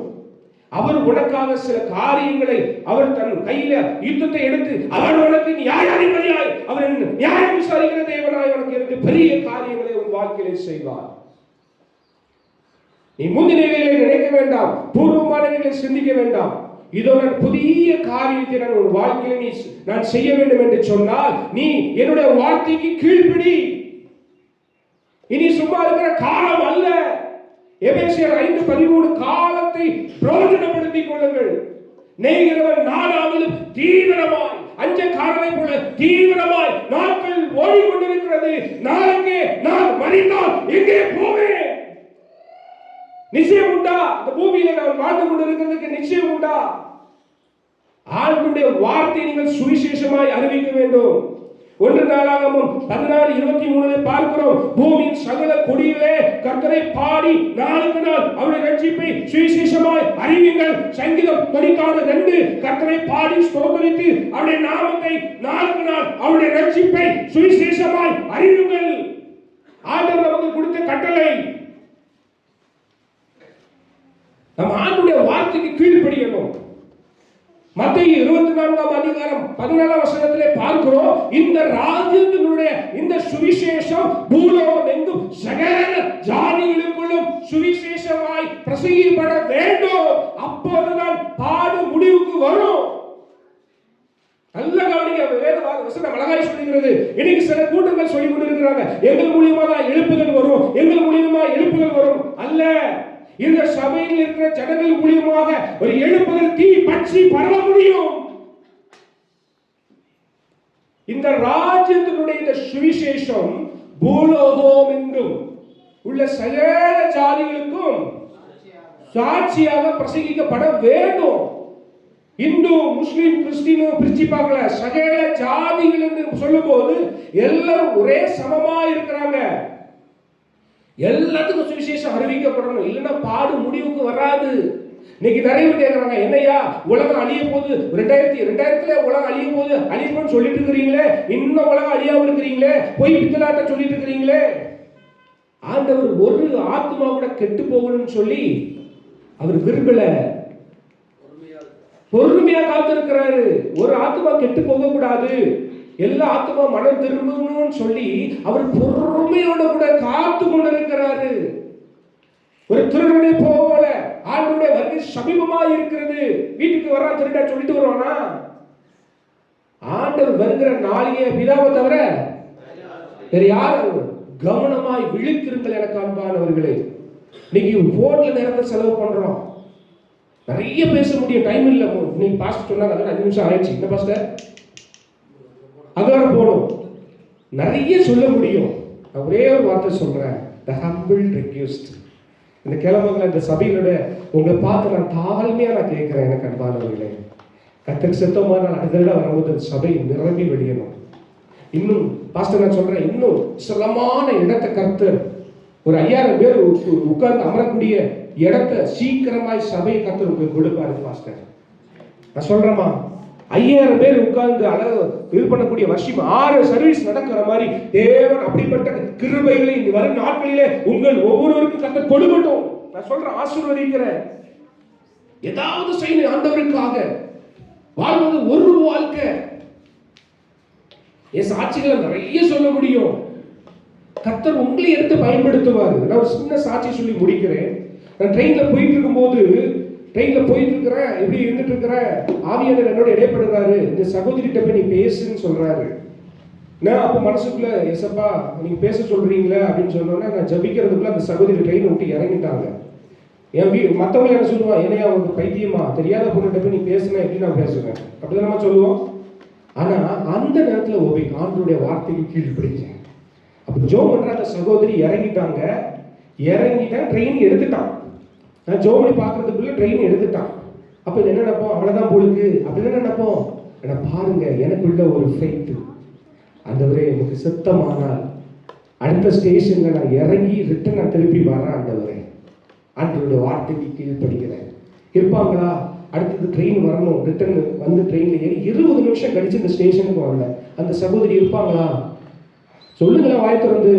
அவர் உனக்காக சில காரியங்களை அவர் தன் கையில யுத்தத்தை எடுத்து அவர் உனக்கு நியாயாதிபதியாய், அவர் நியாயம் விசாரிக்கிற தேவனாய் உனக்கு இருந்து பெரிய காரியங்களை உன் வாழ்க்கையிலே செய்வார். நீ முந்தினவைகளை நினைக்க வேண்டாம், பூர்வமானவைகளை சிந்திக்க வேண்டாம். இதோ நான் புதிய காரியத்தை நான் உன் வாழ்க்கையில நான் செய்ய வேண்டும் என்று சொன்னால் நீ என்னுடைய வார்த்தைக்கு கீழ்ப்படி. இனி சும்மா இருக்கிற காலம் அல்ல. எபேசியர் 5:13 காலத்தை பிரயோஜனப்படுத்திக் கொள்ளுங்கள். நெய்கிறவன் நானாவிலும் தீவிரமாய், அஞ்சக்காரனை போல தீவிரமாய் நாட்கள் ஓடிக்கொண்டிருக்கிறது. நாளைக்கு நான் மரித்தால் எங்கே போவேன்? நிச்சயம் உண்டா? இந்த பூமியில நான் வாழ்ந்து கொண்டிருக்கிறதுக்கு நிச்சயம் உண்டா? ஆண்டவருடைய வார்த்தை நீங்கள் சுவிசேஷமாய் அறிவிக்க வேண்டும். 1 நாளாகமம் 16:23 பார்க்கிறோம். பூமியின் சகல கொடிகளே கர்த்தரை பாடி நாளுக்கு நாள் அவருடைய ரட்சிப்பை சுவிசேஷமாய் அறிவியுங்கள். சங்கீதம் 92 கர்த்தரை பாடி ஸ்தோத்திரித்து அவருடைய நாமத்தை நாளுக்கு நாள் அவருடைய ரட்சிப்பை சுவிசேஷமாய் அறிவியுங்கள். ஆண்டவர் நமக்கு கொடுத்த கட்டளை. நம்ம ஆண்டுடைய வார்த்தைக்கு கீழ்ப்படியணும். மத்தேயு 24ஆம் அதிகாரம் 14ஆம் வசனத்திலே பார்க்கிறோம், இந்த ராஜ்யத்தினுடைய இந்த சுவிசேஷம் பூலோகம் எங்கும் சகல ஜாதிகளுக்குள்ளும் சுவிசேஷமாய் பிரசங்கிக்கப்பட வேண்டும். அப்போதுதான் பாடு முடிவுக்கு வரும். நல்ல கவனிங்க. வேத வசனம் அழகாய் சொல்லுகிறது. இன்னைக்கு சில கூட்டங்கள் சொல்லிக் கொண்டிருக்கிறாங்க, எங்கள் மூலியமா தான் எழுப்புதல் வரும், எங்கள் மூலியமா எழுப்புதல் வரும். அல்ல, இந்த சபையில் இருக்கிற ஜனங்கள் மூலியமாக ஒரு எழுப்புதல் தீ பற்றி பரவ முடியும். இந்த ராஜ்யத்தினுடைய இந்த சுவிசேஷம் பூலோகம் எங்கும் உள்ள சகல ஜாதிகளுக்கும் சாட்சியாக பிரசங்கிக்கப்பட வேண்டும். இந்து, முஸ்லிம், கிறிஸ்டின் பிரிச்சு பார்க்கல, சகல ஜாதிகள் என்று சொல்லும் போது எல்லாரும் ஒரே சமமா இருக்கிறாங்க. எல்லாத்துக்கும் சுவிசேஷம் அறிவிக்கப்படணும். இல்லைன்னா பாடு முடிவுக்கு வராது. இன்னைக்கு நிறைய பேர் கேட்கறாங்க, என்னையா உலகம் அழிய போகுது, 2000 உலகம் அழிய போகுது, அழியணும்னு சொல்லிட்டு இருக்கிறீங்களே, இன்னும் உலகம் அழியாம இருக்கிறீங்களே, போய் பித்தலாட்ட சொல்லிட்டு இருக்கிறீங்களே. ஆண்டவர் ஒரு ஆத்மா கூட கெட்டு போகணும்னு சொல்லி அவர் விரும்பல. பொறுமையா காத்திருக்கிறாரு. ஒரு ஆத்மா கெட்டு போக கூடாது, எல்லா ஆத்மா மனம் திரும்பணும்னு சொல்லி அவர் பொறுமையோட கூட காத்து கொண்டிருக்கிறாரு. ஒரு திருடனை போல ஆண்டவருடைய வருகை சமீபமா இருக்கிறது. வீட்டுக்கு வர்றான், திருடா சொல்லிட்டு வருவானா? ஆண்டவர் வருகிற நாளையே பிதாவை தவிர வேற யாரும் கவனமாய் விழித்திருங்கள் எனக்கு அன்பானவர்களே. இன்னைக்கு போன்ல நேரத்தை செலவு பண்றோம். நிறைய பேச முடியும், டைம் இல்லை. நீங்க பாஸ்டர் சொன்னாங்க, 5 நிமிஷம் ஆயிடுச்சு. என்ன பாஸ்டர் அதார போகணும், நிறைய சொல்ல முடியும். நான் ஒரே ஒரு வார்த்தை சொல்றேன், the humble request. இந்த கிழமைகளை இந்த சபையினுடைய உங்களை பார்த்து நான் தாழ்மையா நான் கேட்கிறேன் எனக்கு அன்பானவர்களே, கர்த்தருக்கு சித்தமான அடுத்த வரும்போது அந்த சபை நிரம்பி வெளியணும். இன்னும் பாஸ்டர் நான் சொல்றேன், இன்னும் சிரமமான இடத்தை கர்த்தர் ஒரு 5000 பேர் உட்கார்ந்து அமரக்கூடிய இடத்தை சீக்கிரமாய் சபை கர்த்தர் உங்களுக்கு கொடுப்பாரு பாஸ்டர். நான் சொல்றேமா, 5000 பேர் உட்கார்ந்து அளவு இது பண்ணக்கூடிய வருஷம் 6 சர்வீஸ் நடக்கிற மாதிரி தேவன் அப்படிப்பட்ட கிருபைகளை வரும் நாட்களிலே உங்கள் ஒவ்வொருவருக்கும் கர்த்தர் கொடுக்கட்டும். நான் சொல்றேன், ஆசீர்வதிக்கிறேன். ஏதாவது செய்யணும் ஆண்டவருக்காக. வாழ்வது ஒரு வாழ்க்கை. என் சாட்சிகளை நிறைய சொல்ல முடியும். கர்த்தர் உங்களை எடுத்து பயன்படுத்துவார். நான் ஒரு சின்ன சாட்சி சொல்லி முடிக்கிறேன். நான் ட்ரெயின்ல போயிட்டு இருக்கும்போது, எப்படி இருந்துட்டு இருக்கிறேன், ஆவியானவர் என்னோட இடைப்படுறாரு. இந்த சகோதரிட்ட போய் நீ பேசுன்னு சொல்றாரு. நான் அப்போ மனசுக்குள்ள, எசப்பா நீங்க பேச சொல்றீங்களா அப்படின்னு சொன்னோன்னா, நான் ஜபிக்கிறதுக்குள்ள அந்த சகோதரி ட்ரெயினை விட்டு இறங்கிட்டாங்க. என் மற்றவங்க என்ன சொல்லுவான், என்னையா அவங்க பைத்தியமா, தெரியாத பொண்ணுகிட்ட போய் நீ பேசுனா எப்படி நான் பேசுவேன் அப்படிதான் நம்ம சொல்லுவோம். ஆனா அந்த நேரத்துல ஆண்டவருடைய வார்த்தைக்கு கீழ்ப்படிச்சேன். அப்ப ஜோம் பண்ற அந்த சகோதரி இறங்கிட்டாங்க. ட்ரெயின் எடுத்துட்டான். நான் ஜோமணி பார்க்கறதுக்குள்ள ட்ரெயின் எடுத்துட்டான். அப்ப என்ன நினைப்போம், அவ்வளவுதான் போலுக்கு அப்படிதான் நினைப்போம். ஆனா பாருங்க, எனக்குள்ள ஒரு ஃபெய்த், ஆண்டவரே எனக்கு சித்தமானால் அடுத்த ஸ்டேஷன்ல நான் இறங்கி ரிட்டன் நான் திருப்பி வரேன். ஆண்டவரே ஆண்டவருடைய வார்த்தைக்கு கீழ்ப்படுகிறேன். இருப்பாங்களா? அடுத்தது ட்ரெயின் வரணும், ரிட்டன் வந்து ட்ரெயின்ல ஏறி 20 நிமிஷம் கழிச்சு இந்த ஸ்டேஷனுக்கு வரல. அந்த சகோதரி இருப்பாங்களா? சொல்லுங்களேன் வாய் திறந்து.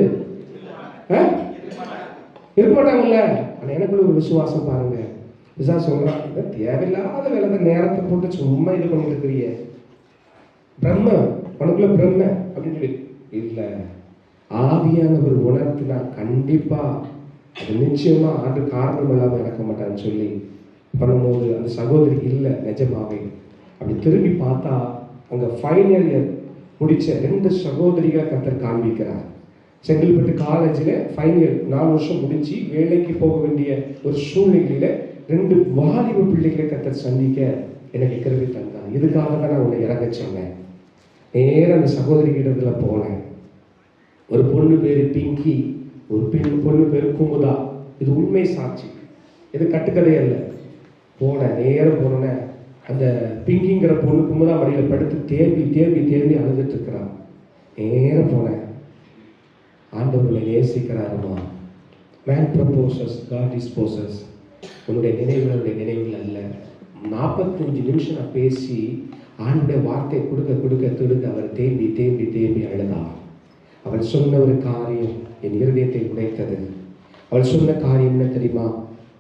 இருக்க மாட்டாங்கல்ல. ஆனால் எனக்குள்ள ஒரு விசுவாசம் பாருங்க. விசா சொல்றான், தேவையில்லாத வேலை நேரத்தை போட்டு சும்மா இது பண்ணிட்டு இருக்கிறிய, பிரம்ம உனக்குள்ள பிரம்ம அப்படின்னு சொல்லி இல்லை. ஆவியானவர் உணர்த்தினா கண்டிப்பா அது நிச்சயமா ஆண்டு காரணம் இல்லாமல் இறக்க மாட்டான்னு சொல்லி பண்ணும்போது அந்த சகோதரி இல்லை நிஜமாவே. அப்படி திரும்பி பார்த்தா அங்கே ஃபைனல் இயர் முடிச்ச 2 சகோதரிகளை கர்த்தர் காண்பிக்கிறார். செங்கல்பட்டு காலேஜில் ஃபைனல் இயர் 4 வருஷம் முடிச்சு வேலைக்கு போக வேண்டிய ஒரு சூழ்நிலையில 2 வாலிப பிள்ளைகளை கர்த்தர் சந்திக்க எனக்கு கிருபை தந்தார். இதுக்காக தான் நான் உன்னை இறங்க சொன்னேன். நேரம் அந்த சகோதரி கிட்டத்துல போனேன். ஒரு பொண்ணு பேரு பிங்கி, ஒரு பொண்ணு பேரு குமுதா. இது உண்மை சாட்சி, இது கட்டுக்கதை அல்ல. போனேன், நேரம் போனேன். அந்த பிங்கிங்கிற பொண்ணு குமுதா மடியில் படுத்து தேம்பி அழுதுட்டு இருக்கிறான். நேரம் போனேன். ஆண்டவர்களை நேசிக்கிறாருமா. Man proposes, God disposes. உன்னுடைய நினைவுகள் அல்ல. 45 நிமிஷம் நான் பேசி ஆண்டுடைய வார்த்தை கொடுக்க அவர் தேம்பி அழுதார். அவள் சொன்ன ஒரு காரியம் என் இருதயத்தை உடைத்தது. அவள் சொன்ன காரியம் என்ன தெரியுமா?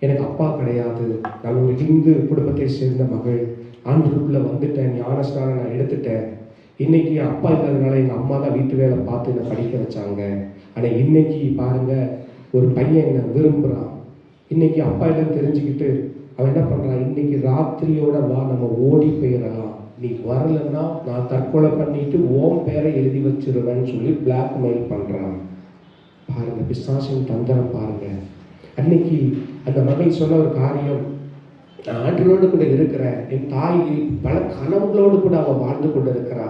எனக்கு அப்பா கிடையாது, நான் ஒரு இந்து குடும்பத்தை சேர்ந்த மகள், ஆண்டுக்குள்ளே வந்துட்டேன், ஞானஸ்நானம் நான் எடுத்துட்டேன். இன்னைக்கு என் அப்பா இல்லாதனால எங்கள் அம்மா தான் வீட்டு வேலை பார்த்து என்னை படிக்க வச்சாங்க. ஆனால் இன்னைக்கு பாருங்க, ஒரு பையன் என்னை விரும்புகிறான். இன்னைக்கு அப்பா இல்லைன்னு தெரிஞ்சுக்கிட்டு அவன் என்ன பண்ணுறான், இன்னைக்கு ராத்திரியோட வா, நம்ம ஓடி போயிடலாம், நீ வரலன்னா நான் தற்கொலை பண்ணிட்டு ஓம் பேரை எழுதி வச்சிருவேன்னு சொல்லி பிளாக்மெயில் பண்ணுறான். பாருங்க பிசாசின் தந்திரம் பாருங்க. அன்னைக்கு அந்த மகள் சொன்ன ஒரு காரியம், நான் ஆண்டவரோடு கூட இருக்கிறேன், என் தாய் பல கனவுகளோடு கூட அவள் வாழ்ந்து கொண்டு இருக்கிறா,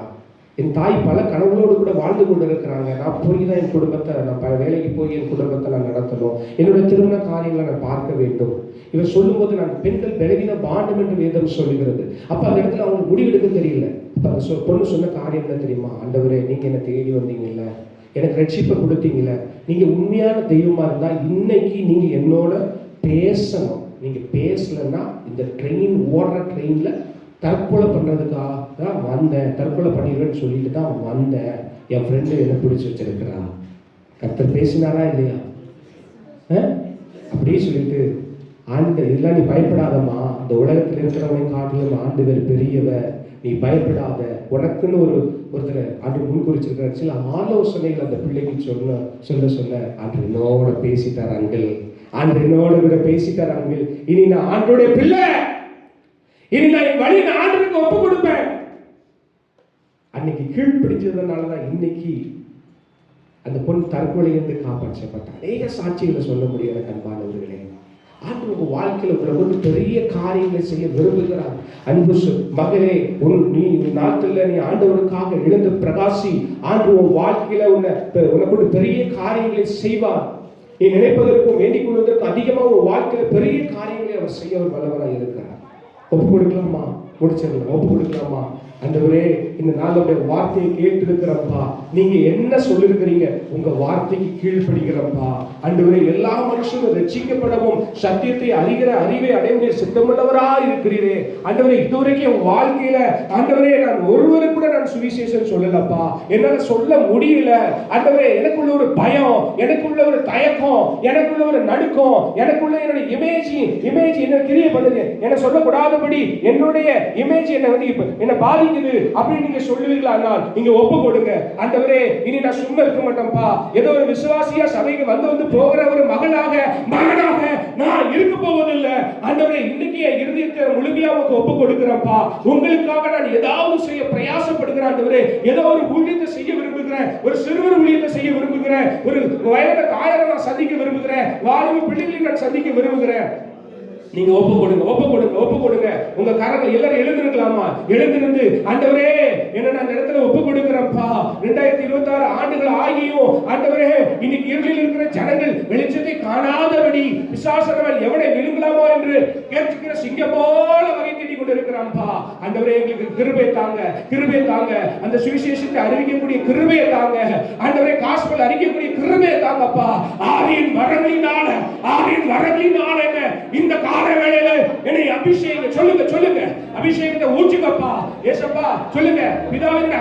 என் தாய் பல கனவுகளோடு கூட வாழ்ந்து கொண்டு இருக்கிறாங்க. நான் போய் தான் என் குடும்பத்தை, நான் வேலைக்கு போய் என் குடும்பத்தை நான் நடத்தணும், என்னோட திருமண காரியங்களை நான் பார்க்க வேண்டும். இவர் சொல்லும்போது நான் பெண்கள் பலவீன பாண்டம் என்று வேதம் சொல்லுகிறது. அப்போ அந்த இடத்துல அவங்களுக்கு முடிவெடுக்க தெரியல. அப்போ அந்த பொண்ணு சொன்ன காரியம் என்ன தெரியுமா? ஆண்டவரே, நீங்கள் என்னை தேடி வந்தீங்கல்ல, எனக்கு ரட்சிப்பை கொடுத்தீங்களே, நீங்கள் உண்மையான தெய்வமாக இருந்தால் இன்னைக்கு நீங்கள் என்னோட பேசணும். நீங்கள் பேசலைன்னா இந்த ட்ரெயின் ஓடுற ட்ரெயினில் தற்கொலை பண்ணுறதுக்காக தான் வந்தேன், தற்கொலை பண்ணிடுவேன்னு சொல்லிட்டு தான் வந்தேன். என் ஃப்ரெண்டு என்ன பிடிச்சி வச்சிருக்கிறான். கர்த்தர் பேசினாரா இல்லையா? அப்படியே சொல்லிட்டு ஆண்டு இதெல்லாம் நீ பயப்படாதம்மா, இந்த உலகத்தில் இருக்கிறவனை காட்டிலும் ஆண்டவர் பெரியவர், நீ பயப்படாத, உனக்குன்னு ஒருத்தர் ஆண்டு முன்குறிச்சிருக்கிற சில ஆலோசனைகள் அந்த பிள்ளைக்கு சொல்ல ஆண்டு என்னோட பேசிட்டார் அங்கிள், ஆண்டு என்னோட கூட பேசிட்டார் அங்கிள், இனி நான் ஆண்டோடைய பிள்ளை, இனி நான் என் வழி நான் ஆண்டருக்கு ஒப்பு கொடுப்பேன். அன்னைக்கு கீழ்ப்பிடிச்சதுனாலதான் இன்னைக்கு அந்த பொண்ணு தற்கொலையிலிருந்து காப்பாற்றப்பட்ட அநேக சாட்சிகளை சொல்ல முடியாத அன்பானவர்களே. ஆண்டு உங்க வாழ்க்கையில உங்களை கொண்டு பெரிய காரியங்களை செய்ய விரும்புகிறார். அன்பு மகளே, நீ நாட்டில் நீ ஆண்டவருக்காக எழுந்து பிரகாசி. ஆண்டு உன் வாழ்க்கையில உன்னை கொண்டு பெரிய காரியங்களை செய்வார். நீ நினைப்பதற்கும் வேண்டிக் கொள்வதற்கும் அதிகமாக உன் வாழ்க்கையில பெரிய காரியங்களை அவர் செய்ய ஒரு வல்லவராக இருக்கிறார். ஒப்பு கொடுக்கலாமா? முடிச்சிடலாம். ஒப்பு கொடுக்கலாமா? ஆண்டவரே, இந்த நாளுடைய வார்த்தையை கேட்டு இருக்கிறப்பா, நீங்க என்ன சொல்லிருக்கிறீங்க, உங்க வார்த்தைக்கு கீழ்ப்படுகிறப்பா. ஆண்டவரே, எல்லா மனுஷனும் ரட்சிக்கப்படவும் சத்தியத்தை அறிவை அடைவதே சித்தமுள்ளவரா இருக்கிறீரே. ஆண்டவரே, இதுவரைக்கும் என் வாழ்க்கையில ஆண்டவரே நான் ஒருவருக்கு கூட நான் சுவிசேஷம் சொல்லலப்பா, என்னால சொல்ல முடியல. ஆண்டவரே, எனக்குள்ள ஒரு பயம், எனக்குள்ள ஒரு தயக்கம், எனக்குள்ள ஒரு நடுக்கம், எனக்குள்ள என்னுடைய இமேஜ் என்ன கிரிய பண்ணுது, என்ன சொல்லக்கூடாதபடி என்னுடைய இமேஜ் என்ன பாதி அப்படின்னு நீங்க சொல்லுவீங்களா? நீங்க ஒப்பு கொடுங்க. ஆண்டவரே, இனி நான் சும்மா இருக்க மாட்டேன்ப்பா, ஏதோ ஒரு விசுவாசியா சபைக்கு வந்து போகிற ஒரு மகனாக நான் இருக்க போவதில்லை. ஆண்டவரே, இன்னைக்கு என் இருதயத்தை முழுமையா உங்களுக்கு ஒப்பு கொடுக்கிறேன்ப்பா. உங்களுக்காக நான் ஏதாவது செய்ய பிரயாசப்படுகிறேன். ஆண்டவரே, ஏதோ ஒரு ஊழியத்தை செய்ய விரும்புகிறேன், ஒரு சிறுவர் ஊழியத்தை செய்ய விரும்புகிறேன், ஒரு வயத தாயரை நான் சந்திக்க விரும்புகிறேன், வாலிப பிள்ளைகளை நான் சந்திக்க விரும்புகிறேன். நீங்க ஒப்பு கொடுங்க. உங்க கரங்கள் எல்லாரும் எழுந்திருக்கலாமா? எழுந்திருந்து, ஆண்டவரே, என்ன நான் இடத்துல ஒப்பு கொடுக்கிறேன்ப்பா. 2026 ஆண்டுகள் ஆகியும் ஆண்டவரே, இன்னைக்கு இருளில் இருக்கிற ஜனங்கள் வெளிச்சத்தை காணாதபடி பிசாசனவன் எவனை விழுங்கலாமோ என்று கேட்கிற சிங்கம் போல வகை தேடி கொண்டிருக்கிறான்ப்பா. ஆண்டவரே, எங்களுக்கு கிருபை தாங்க, அந்த சுவிசேஷத்தை அறிவிக்கக்கூடிய கிருபையை தாங்க. ஆண்டவரே, காஸ்பல் அறிவிக்கக்கூடிய கிருபையை தாங்கப்பா. ஆவியின் வரங்களினால இந்த கால வேளையில என்னை அபிஷேகம் சொல்லுங்க, அபிஷேகத்தை ஊற்றுங்கப்பா. ஏசப்பா சொல்லுங்க, பிதாவின்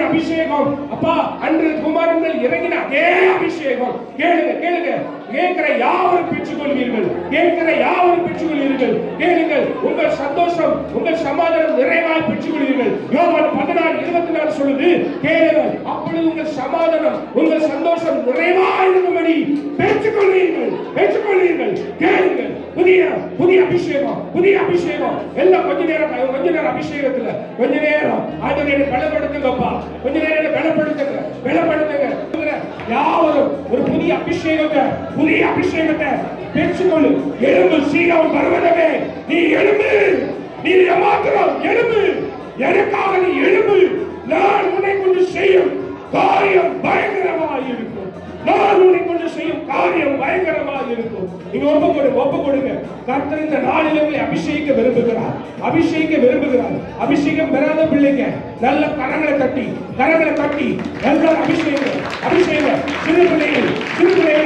அபிஷேகம் அப்பா, அன்று குமாரர்கள் இறங்கின அதே அபிஷேகம். கேளுங்க, கேட்கிற யாவரும் பெற்றுக்கொள்வீர்கள். கேளுங்கள், உங்கள் சந்தோஷம், உங்கள் சமாதானம் நிறைவாய் பெற்றுக்கொள்வீர்கள். யோவான் 14:24 சொல்லுது, கேளுங்கள், அப்பொழுது உங்கள் சமாதானம், உங்கள் சந்தோஷம் நிறைவாய் இருக்கும்படி பெற்றுக்கொள்வீர்கள். கேளுங்கள், புதிய அபிஷேகம் எல்லாம் கொஞ்ச நேரம் அபிஷேகத்துல கொஞ்ச நேரம் ஆண்டவரை பலப்படுத்துங்கப்பா. கொஞ்ச நேரம் பலப்படுத்துங்க. யாவரும் ஒரு புதிய அபிஷேகத்தை பெற்றுக்கொள்ளு. எழும்பு, சீக்கிரம் வருவதே. நீ எழும்பு, நீ மாத்திரம் எழும்பு. எனக்காக நீ எழும்பு. நான் உன்னை கொண்டு செய்யும் காரியம் பயங்கரமாய் இருக்கும். நீங்க ஒப்பு கொடுங்க. கர்த்தர் இந்த நாளிலே உங்களை அபிஷேகிக்க விரும்புகிறார். அபிஷேகம் பெறாத பிள்ளைங்க நல்ல கரங்களை தட்டி நல்ல அபிஷேகம் சிறு பிள்ளைகள்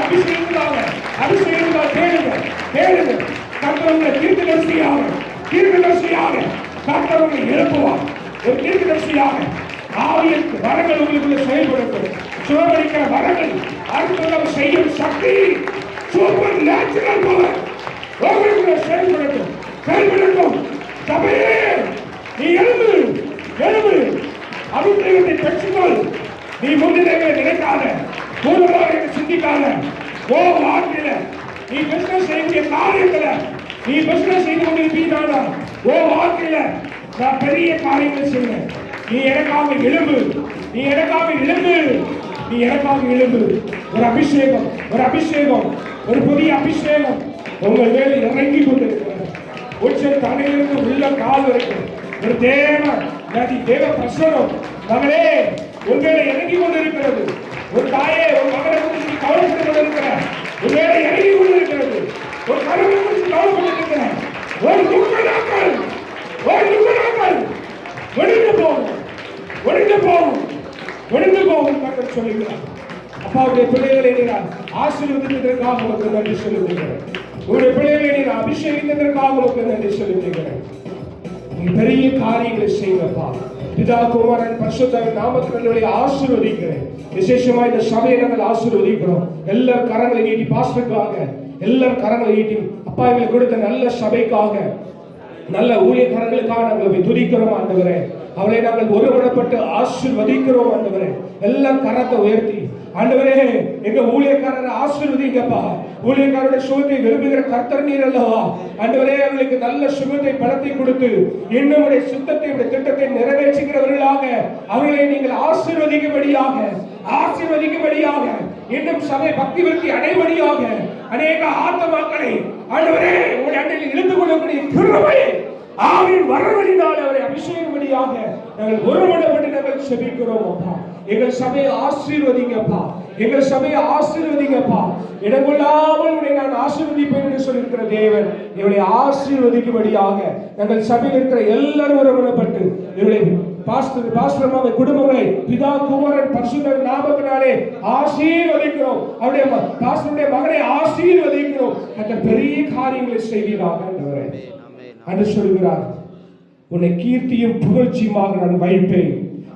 அபிஷேகத்துக்காக கேளுங்க. கர்த்தர் உங்களை தீர்க்கதரிசியாக கர்த்தர் உங்களை எழுப்புவார். ஒரு தீர்க்கதரிசியாக ஆவியின் வரங்கள் உங்களுக்குள்ள செயல்படுத்தும். சுகமளிக்கிற வரங்கள் அற்புதம் செய்யும் சக்தி சூப்பர் நேச்சுரல் பவர் உங்களுக்குள்ள செயல்படுத்தும். சபையே நீ எழுந்து அபிஷேகத்தை பெற்றுக்கொள். நீ முன்னிலைகளை நினைக்காத, பூர்வமாக சிந்திக்காத. வாழ்க்கையில நீ பிசினஸ் செய்யக்கூடிய காரியத்துல நீ பிசினஸ் செய்து கொண்டிருப்பீங்கன்னா வாழ்க்கையில நான் பெரிய காரியங்களை செய்ய. நீ எனக்காக எழும்பு. ஒரு அபிஷேகம் ஒரு புதிய அபிஷேகம் உங்கள் மேல் இறங்கி கொண்டிருக்கிறது. உச்ச தலையிலிருந்து உள்ள கால் வரைக்கும் ஒரு தேவ பிரசனம் மகளே உங்களை இறங்கி கொண்டிருக்கிறது. ஒரு தாயே ஒரு மகளை குறித்து கவலைப்பட்டுக் கொண்டிருக்கிற உங்களை இறங்கி கொண்டிருக்கிறது. ஒரு கணவனை குறித்து கவலைப்பட்டிருக்கிற ஒரு துக்க நாட்கள் ஒழிந்து போகும் கர்த்தர் சொல்லுகிறார். அப்பாவுடைய பிள்ளைகளை நீர் ஆசீர்வதித்ததற்காக உமக்கு நன்றி செலுத்துகிறேன். உங்களுடைய பிள்ளைகளை நீர் அபிஷேகித்ததற்காக உமக்கு நன்றி செலுத்துகிறேன். நீ பெரிய காரியங்களை செய்வப்பா. பிதா குமாரன் பரிசுத்த நாமத்தினாலே ஆசீர்வதிக்கிறேன். விசேஷமா இந்த சபையை நாங்கள் ஆசீர்வதிக்கிறோம். எல்லா கரங்களை நீட்டி பாஸ்டருக்காக எல்லாரும் கரங்களை நீட்டி அப்பா எங்களுக்கு கொடுத்த நல்ல சபைக்காக நல்ல ஊழியக்காரர்களுக்காக நாங்கள் துதிக்கிறோம் ஆண்டவரே. அவளை நாங்கள் ஒருமனப்பட்டு ஆசீர்வதிக்கிறோம் ஆண்டவரே. எல்லாம் கரத்தை உயர்த்தி ஆண்டவரே எங்க ஊழியக்காரரை ஆசீர்வதிங்கப்பா. ஊழியக்காரருடைய சுகத்தை விரும்புகிற கர்த்தர் நீர் அல்லவா ஆண்டவரே. அவர்களுக்கு நல்ல சுகத்தை பலத்தை கொடுத்து இன்னும் சித்தத்தை திட்டத்தை நிறைவேற்றுகிறவர்களாக அவர்களை நீங்கள் ஆசீர்வதிக்கும்படியாக இன்னும் சபை பக்தி விருத்தி அடைபடியாக அநேக ஆத்மாக்களை ஆண்டவரே உங்களுடைய அண்டையில் இழுந்து கொள்ளக்கூடிய கிருபையை ஆவியின் வரவழினால் அவரை அபிஷேகப்படியாக நாங்கள் ஒருமனப்பட்டு நாங்கள் செபிக்கிறோம் அப்பா. எங்கள் சபையை ஆசீர்வதிங்கப்பா. இடங்கொள்ளாமல் உன்னை நான் ஆசீர்வதிப்பேன் என்று சொல்லியிருக்கிற தேவன் இவளை ஆசீர்வதிக்கும்படியாக நாங்கள் சபையில் இருக்கிற எல்லாரும் ஒருமனப்பட்டு இவளை பாஸ்டர் குடும்பங்களை பிதா குமாரன் பரிசுத்த நாமத்தினாலே ஆசீர்வதிக்கிறோம். அவருடைய பாஸ்டருடைய மகனை ஆசீர்வதிக்கிறோம். அந்த பெரிய காரியங்களை செய்வீராக என்று சொல்கிறார். உன்னை கீர்த்தியும் புகழ்ச்சியுமாக நான் வைப்பேன்,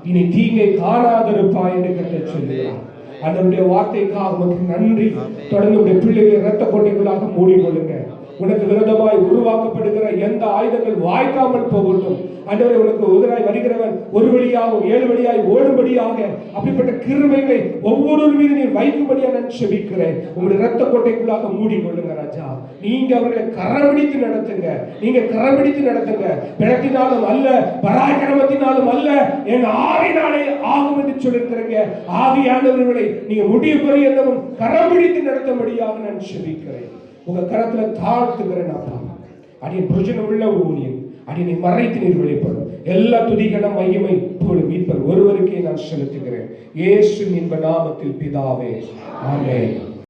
இனி தீங்கை காணாதிருப்பாய் என்று கர்த்தர் சொல்கிறார். அதனுடைய வார்த்தைக்காக உமக்கு நன்றி. தொடர்ந்து உடைய பிள்ளைகளை இரத்த கோட்டைகளாக மூடிக்கொள்ளுங்க. உனக்கு விரோதமாய் உருவாக்கப்படுகிற எந்த ஆயுதங்கள் வாய்க்காமல் போகட்டும். ஆண்டவரே உனக்கு எதிராய் வருகிறவன் ஒரு வழியாகவும் 7 வழியாய் ஓடும்படியாக அப்படிப்பட்ட கிருபைகளை ஒவ்வொரு மீது நீர் வைக்கும்படியாக நான் செபிக்கிறேன். உங்களுடைய இரத்த கோட்டைக்குள்ளாக மூடிக்கொள்ளுங்க ராஜா. நீங்க அவர்களை கரம்பிடித்து நடத்துங்க. பலத்தினாலும் அல்ல, பராக்கிரமத்தினாலும் அல்ல, என் ஆவினாலே ஆகும் என்று சொல்லியிருக்கிறீங்க. ஆவியானவர்களை நீங்க முடிவு வரை என்னவும் கரம்பிடித்து நடத்தும்படியாக நான் செபிக்கிறேன். உங்க கரத்துல தாழ்த்துகிறேன் அப்பா. அடியின் பிரயோஜனம் உள்ள ஊழியம் அடியை மறைத்து நீர் வெளிப்படும். எல்லா துதிகளும் மகிமை புகழும் மீட்பர் ஒருவருக்கே நான் செலுத்துகிறேன். இயேசு என்ப நாமத்தில் பிதாவே, ஆமென்.